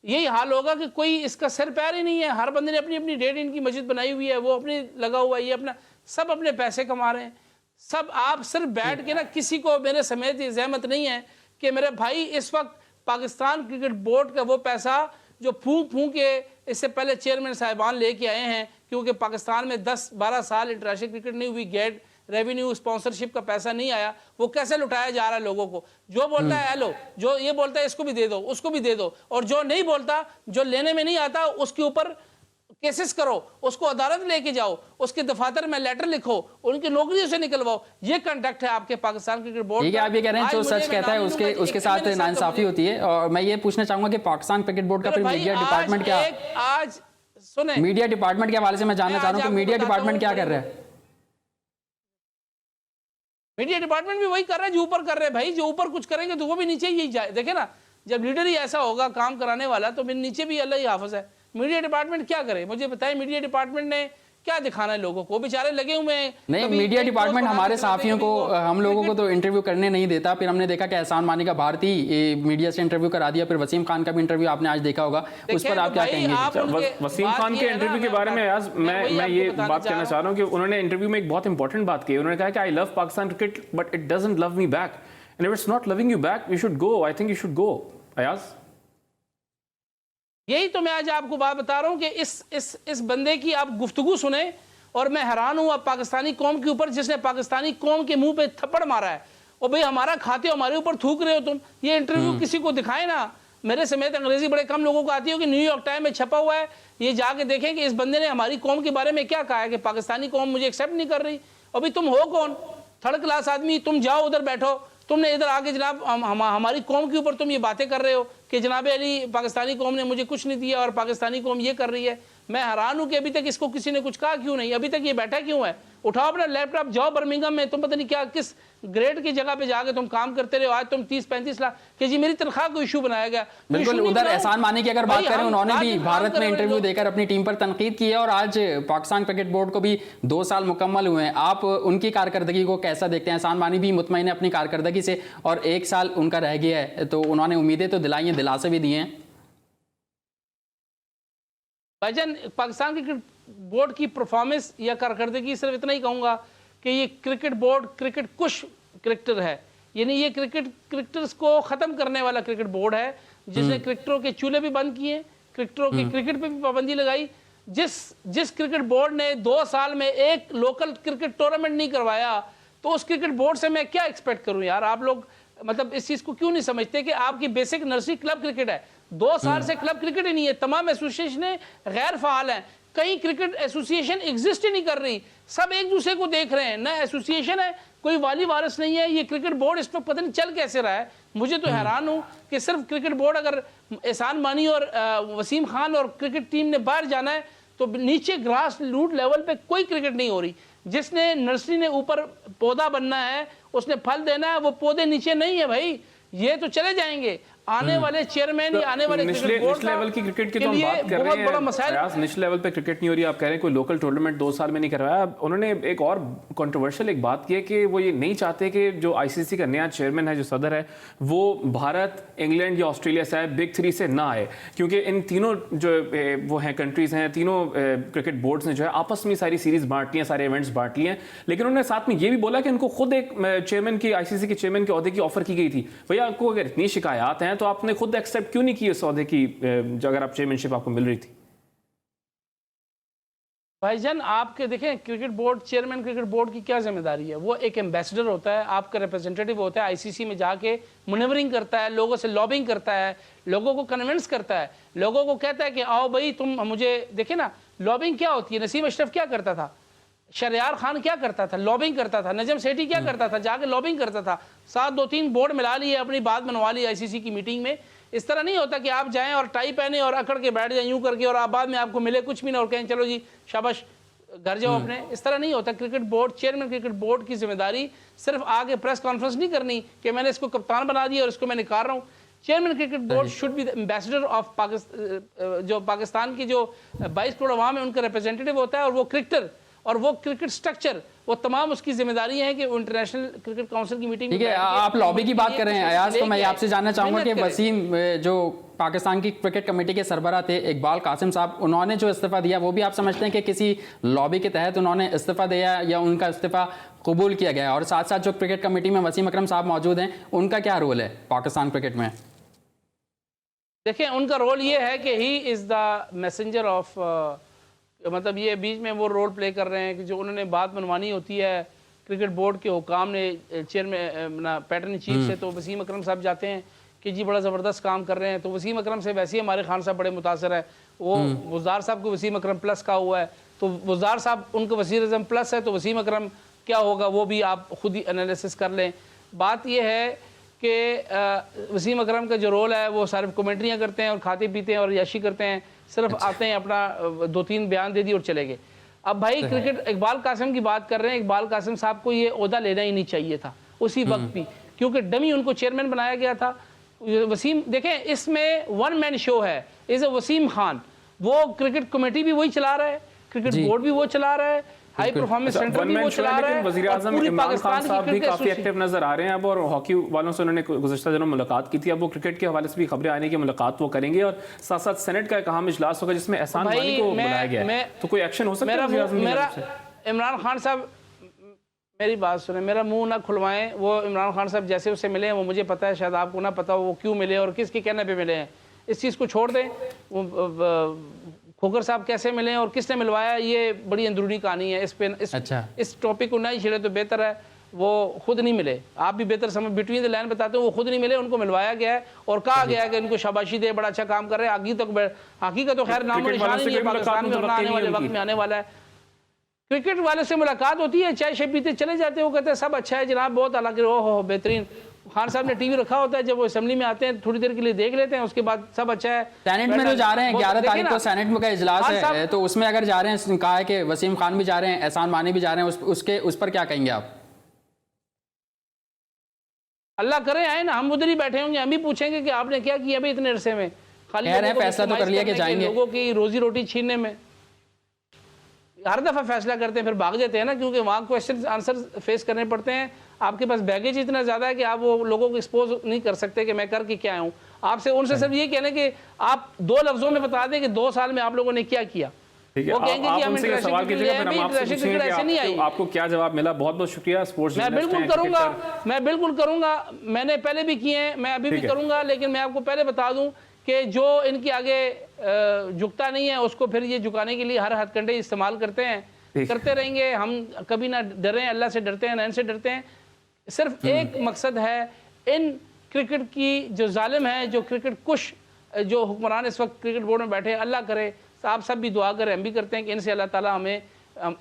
यही हाल होगा कि कोई इसका सिर पैर ही नहीं है। हर बंदे ने अपनी अपनी 1.5 इंच की मस्जिद बनाई हुई है, वो अपने लगा हुआ है, ये अपना सब अपने पैसे कमा रहे हैं सब। आप सिर्फ बैठ के ना, किसी को मेरे समेत ये जहमत नहीं है कि मेरे भाई इस वक्त पाकिस्तान क्रिकेट बोर्ड का वो पैसा जो फूंक के इससे पहले चेयरमैन साहिबान लेके आए हैं, क्योंकि पाकिस्तान में 10-12 साल इंटरनेशनल क्रिकेट नहीं हुई, गेट रेवेन्यू स्पॉन्सरशिप का पैसा नहीं आया, वो कैसे लुटाया जा रहा है लोगों को। जो बोलता है हेलो, जो ये बोलता है इसको भी दे दो, उसको भी दे दो, और जो नहीं बोलता, जो लेने में नहीं आता, उसके ऊपर केसेस करो, उसको अदालत लेके जाओ, उसके दफातर में लेटर लिखो, उनकी नौकरियों से निकलवाओ। ये कंडक्ट है आपके पाकिस्तान क्रिकेट बोर्ड। ठीक है, आप ये कह रहे हैं जो सच कहता है उसके साथ नाइंसाफी होती है। और मैं ये पूछना चाहूंगा कि पाकिस्तान क्रिकेट बोर्ड का फिर मीडिया डिपार्टमेंट क्या, आज सुने, मीडिया डिपार्टमेंट के हवाले से मैं जानना चाह रहा हूँ कि मीडिया डिपार्टमेंट क्या कर रहा है। मीडिया डिपार्टमेंट भी वही कर रहा है जो ऊपर कर रहे हैं भाई। जो ऊपर कुछ करेंगे तो वो भी नीचे ही जाए। देखे ना, जब लीडर ही ऐसा होगा काम कराने वाला, तो फिर नीचे भी अल्लाह ही हाफिज है। मीडिया डिपार्टमेंट क्या करे, मुझे बताएं। मीडिया डिपार्टमेंट ने क्या दिखाना है लोगों को, बेचारे लगे हुए हैं। नहीं, मीडिया डिपार्टमेंट हमारे साथियों को, हम लोगों को तो इंटरव्यू करने नहीं देता। फिर हमने देखा कि एहसान मानी का भारतीय मीडिया से इंटरव्यू करा दिया, फिर वसीम खान का भी इंटरव्यू आपने आज देखा होगा, उस पर आप क्या कहेंगे? वसीम खान के इंटरव्यू के बारे में आज मैं ये बात कहना चाह रहा हूँ कि उन्होंने इंटरव्यू में एक बहुत इंपॉर्टेंट बात की। उन्होंने कहा कि I love Pakistan cricket but it doesn't love me back, and if it's not loving you back you should go. I think you should go. Ayaz, यही तो मैं आज आपको बात बता रहा हूं कि इस बंदे की आप गुफ्तगू सुने और मैं हैरान हूं अब पाकिस्तानी कौम के ऊपर, जिसने पाकिस्तानी कौम के मुंह पे थप्पड़ मारा है। और भाई हमारा खाते हो, हमारे ऊपर थूक रहे हो तुम। ये इंटरव्यू किसी को दिखाए ना, मेरे समेत अंग्रेजी बड़े कम लोगों को आती हो कि न्यूयॉर्क टाइम में छपा हुआ है, ये जाके देखें कि इस बंदे ने हमारी कौम के बारे में क्या कहा है कि पाकिस्तानी कौम मुझे एक्सेप्ट नहीं कर रही। अभी तुम हो कौन? 3rd क्लास आदमी। तुम जाओ उधर बैठो, तुमने इधर आके जनाब हमारी कौम के ऊपर तुम ये बातें कर रहे हो कि जनाब अली पाकिस्तानी कौम ने मुझे कुछ नहीं दिया और पाकिस्तानी कौम ये कर रही है। मैं हैरान हूं कि अभी तक इसको किसी ने कुछ कहा क्यों नहीं, अभी तक ये बैठा क्यों है। उठाओ अपना लैपटॉप, जाओ बर्मिंघम में, तुम पता नहीं क्या किस ग्रेड की जगह पे जाके तुम काम करते रहे हो। आज तुम 30-35 लाख कि जी मेरी तनख्वाह को इशू बनाया गया। बिल्कुल, उधर एहसान मानी की अगर बात करें, उन्होंने भी भारत में इंटरव्यू देकर अपनी टीम पर तनकीद की है और आज पाकिस्तान क्रिकेट बोर्ड को भी 2 साल मुकम्मल हुए हैं। आप उनकी कारकर्दगी को कैसा देखते हैं? एहसान मानी भी मुतमईन है अपनी कारकर्दगी से और 1 साल उनका रह गया है, तो उन्होंने उम्मीदें तो दिलाई हैं, दिलासे भी दिए हैं। भाईजान, पाकिस्तान क्रिकेट बोर्ड की परफॉर्मेंस या कारकर्दगी सिर्फ इतना ही कहूँगा कि ये क्रिकेट बोर्ड क्रिकेट कुश क्रिकेटर है, यानी ये क्रिकेटर्स को ख़त्म करने वाला क्रिकेट बोर्ड है, जिसने क्रिकेटरों के चूल्हे भी बंद किए, क्रिकेटरों की क्रिकेट पे भी पाबंदी लगाई। जिस क्रिकेट बोर्ड ने 2 साल में एक लोकल क्रिकेट टूर्नामेंट नहीं करवाया, तो उस क्रिकेट बोर्ड से मैं क्या एक्सपेक्ट करूँ यार। आप लोग मतलब इस चीज़ को क्यों नहीं समझते कि आपकी बेसिक नर्सरी क्लब क्रिकेट है। 2 साल से क्लब क्रिकेट ही नहीं है, तमाम एसोसिएशनें गैर फाल हैं, कई क्रिकेट एसोसिएशन एग्जिस्ट ही नहीं कर रही, सब एक दूसरे को देख रहे हैं, ना एसोसिएशन है, कोई वाली वारिस नहीं है। ये क्रिकेट बोर्ड इस पर पता नहीं चल कैसे रहा है। मुझे तो हैरान हूँ कि सिर्फ क्रिकेट बोर्ड, अगर एहसान मानी और वसीम खान और क्रिकेट टीम ने बाहर जाना है तो नीचे ग्रास रूट लेवल पे कोई क्रिकेट नहीं हो रही। जिसने नर्सरी ने ऊपर पौधा बनना है, उसने फल देना है, वो पौधे नीचे नहीं है भाई, ये तो चले जाएंगे। आने वाले चेयरमैन या आने वाले निचले लेवल की क्रिकेट की तो हम बात कर रहे हैं, बड़ा मसाइल। निचले लेवल पे क्रिकेट नहीं हो रही, आप कह रहे हैं कोई लोकल टूर्नामेंट 2 साल में नहीं करवाया। उन्होंने एक और कंट्रोवर्शियल एक बात की है कि वो ये नहीं चाहते कि जो आईसीसी का नया चेयरमैन है, जो सदर है, वो भारत, इंग्लैंड या ऑस्ट्रेलिया से आए, बिग 3 से ना आए, क्योंकि इन तीनों जो वो हैं कंट्रीज हैं, तीनों क्रिकेट बोर्ड्स ने जो है आपस में सारी सीरीज बांट ली हैं, सारे इवेंट्स बांट लिए हैं। लेकिन उन्होंने साथ में ये भी बोला कि उनको खुद एक चेयरमैन की, आईसीसी के चेयरमैन के ओहदे की ऑफर की गई थी। भैया आपको अगर इतनी शिकायत हैं तो आपने खुद एक्सेप्ट क्यों नहीं की इस ओहदे की, अगर आप चेयरमैनशिप आपको मिल रही थी? भाईजान आपके देखें, cricket board chairman cricket board की क्या जिम्मेदारी है? वो एक एम्बेसडर होता है, आपका रिप्रेजेंटेटिव होता है, आईसीसी में जाके मैनेवरिंग करता है, लोगों से लॉबिंग करता है, लोगों को कन्विंस करता है, लोगों को कहता है कि आओ भाई तुम मुझे देखिए ना। लॉबिंग क्या होती है? नसीम अशरफ क्या करता था, शहरयार खान क्या करता था, लॉबिंग करता था। नजम सेठी क्या करता था, जाके लॉबिंग करता था। साथ 2-3 बोर्ड मिला लिए, अपनी बात मनवा ली आईसीसी की मीटिंग में। इस तरह नहीं होता कि आप जाएं और टाई पहने और अकड़ के बैठ जाएं यूं करके, और आप बाद में आपको मिले कुछ भी ना और कहें चलो जी शाबाश घर जाओ अपने। इस तरह नहीं होता। Cricket board, chairman cricket board की जिम्मेदारी सिर्फ आगे प्रेस कॉन्फ्रेंस नहीं करनी कि मैंने इसको कप्तान बना दिया और इसको मैं निकाल रहा हूँ। Chairman cricket board should be the ambassador of Pakistan. जो पाकिस्तान की जो 22 करोड़ अवाम है उनका रिप्रेजेंटेटिव होता है, और वो क्रिकेटर और वो क्रिकेट स्ट्रक्चर, वो तमाम उसकी जिम्मेदारी है कि वो इंटरनेशनल क्रिकेट काउंसिल की मीटिंग। ठीक है, आप लॉबी की बात कर रहे हैं अयाज, तो मैं आपसे जानना चाहूंगा कि वसीम जो पाकिस्तान की क्रिकेट कमेटी के सरबराह थे इकबाल कासिम साहब, उन्होंने जो इस्तीफा दिया वो भी आप समझते हैं कि किसी लॉबी के तहत उन्होंने इस्तीफा दिया या उनका इस्तीफा कबूल किया गया? और साथ साथ जो क्रिकेट कमेटी में वसीम अकरम साहब मौजूद हैं, उनका क्या रोल है पाकिस्तान क्रिकेट में? देखें, उनका रोल ये है कि he is the messenger of, मतलब ये बीच में वो रोल प्ले कर रहे हैं कि जो उन्होंने बात मनवानी होती है क्रिकेट बोर्ड के हुकाम ने चेयरमैन पैटर्न चीफ से, तो वसीम अकरम साहब जाते हैं कि जी बड़ा ज़बरदस्त काम कर रहे हैं। तो वसीम अकरम से वैसे ही हमारे खान साहब बड़े मुतासर है। वो वज़ार साहब को वसीम अकरम प्लस का हुआ है, तो वज़ार साहब उनको वज़ीर आज़म प्लस है, तो वसीम अकरम क्या होगा वो भी आप खुद ही एनालिसिस कर लें। बात यह है कि वसीम अकरम का जो रोल है वो सिर्फ कमेंट्रियाँ करते हैं और खाते पीते हैं और याशी करते हैं, सिर्फ आते हैं अपना 2-3 बयान दे दिए और चले गए। अब भाई क्रिकेट इकबाल कासिम की बात कर रहे हैं, इकबाल कासिम साहब को ये ओहदा लेना ही नहीं चाहिए था उसी वक्त भी, क्योंकि डमी उनको चेयरमैन बनाया गया था। वसीम देखें, इसमें 1 मैन शो है, इज़ अ वसीम खान। वो क्रिकेट कमेटी भी वही चला रहा है, क्रिकेट बोर्ड भी वो चला रहा है, हाई परफॉर्मेंस सेंटर भी वो चला रहा है। वज़ीर आज़म इमरान खान साहब भी काफी एक्टिव नजर आ रहे हैं अब, और हॉकी वालों से उन्होंने गुज़श्ता दिनों मुलाकात की थी। अब वो क्रिकेट के हवाले से भी खबरें आने की मुलाकात वो करेंगे, और साथ साथ सेनेट का एक अहम इजलास होगा जिसमें एहसान मानी को बुलाया गया है। तो कोई एक्शन हो सकता है? इमरान खान साहब मेरी बात सुने, मेरा मुंह ना खुलवाएं। वो इमरान खान साहब जैसे उससे मिले हैं वो मुझे पता है, शायद आपको ना पता हो वो क्यों मिले और किसके कहने पे मिले हैं। इस चीज़ को छोड़ दें। वो खोकर साहब कैसे मिले और किसने मिलवाया, ये बड़ी अंदरूनी कहानी है। इस टॉपिक को ना ही छेड़े तो बेहतर है। वो खुद नहीं मिले, आप भी बेहतर समझ, बिटवीन द लाइन बताते हो, वो खुद नहीं मिले, उनको मिलवाया गया है और कहा गया है कि इनको शाबाशी दे, बड़ा अच्छा काम कर रहे हैं। आगे का तो खैर नाम और निशान ही नहीं है पाकिस्तान में, आने वाले वक्त में आने वाला है। क्रिकेट वाले से मुलाकात होती है, चाय शे पीते चले जाते हैं, वो कहते हैं सब अच्छा है जनाब, बहुत हालांकि ओहो बेहतरीन। खान साहब ने टीवी रखा होता है, जब वो असेंबली में आते हैं थोड़ी देर के लिए देख लेते हैं, उसके बाद सब अच्छा है। सेनेट में जो जा रहे हैं 11 तारीख को सेनेट में का इजलास है, तो उसमें अगर जा रहे हैं, कहा है कि वसीम खान भी जा रहे हैं, एहसान मानी भी जा रहे हैं, उस पर क्या कहेंगे आप? अल्लाह करे आए ना, हम उधर ही बैठे होंगे, हम भी पूछेंगे कि आपने क्या किया अभी इतने अरसे में। खाली फैसला तो कर लिया कि जाएंगे, लोगों की रोजी रोटी छीनने में हर दफ़ा फैसला करते हैं फिर भाग जाते हैं ना, क्योंकि वहाँ क्वेश्चन आंसर फेस करने पड़ते हैं। आपके पास बैगेज इतना ज़्यादा है कि आप वो लोगों को एक्सपोज नहीं कर सकते कि मैं करके क्या आया हूँ। आपसे उनसे सिर्फ ये कहना कि आप 2 लफ्ज़ों में बता दें कि 2 साल में आप लोगों ने क्या किया। वो कहेंगे कि हम सवाल कीजिएगा, ऐसे नहीं आई। आपको क्या जवाब मिला? बहुत बहुत शुक्रिया। स्पोर्ट्स मैं बिल्कुल करूँगा, मैंने पहले भी किए हैं, मैं अभी भी करूँगा, लेकिन मैं आपको पहले बता दूँ कि जो इनके आगे झुकता नहीं है उसको फिर ये झुकाने के लिए हर हथकंडे इस्तेमाल करते हैं, करते रहेंगे। हम कभी ना डरें, अल्लाह से डरते हैं ना इनसे डरते हैं। सिर्फ एक मकसद है, इन क्रिकेट की जो जालिम है, जो क्रिकेट कुश जो हुक्मरान इस वक्त क्रिकेट बोर्ड में बैठे, अल्लाह करे आप सब भी दुआ करें, हम भी करते हैं कि इनसे अल्लाह ताला हमें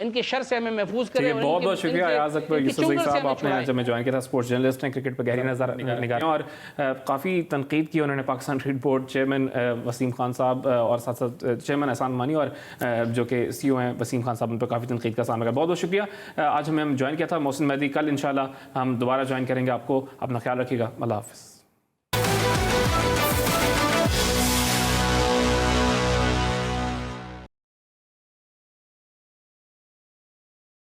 इनके शर से हमें महफूज करें। बहुत बहुत शुक्रिया अयाज अकबर यूसुफ साहब, आपने आज हमें ज्वाइन किया था। स्पोर्ट्स जर्नलिस्ट हैं, क्रिकेट पर गहरी नज़र निगाहें, और काफ़ी तनकीद की उन्होंने Pakistan cricket board chairman Wasim Khan साहब और साथ साथ चेयरमैन एहसान मानी और जो कि CEO हैं वसीम खान साहब, उन पर काफ़ी तनकीद का सामना किया। बहुत बहुत शुक्रिया। आज हमें ज्वाइन किया था। मोहसिन मेहदी, कल इंशाल्लाह हम दोबारा ज्वाइन करेंगे आपको। अपना ख्याल रखिएगा। अल्लाह हाफ़िज़।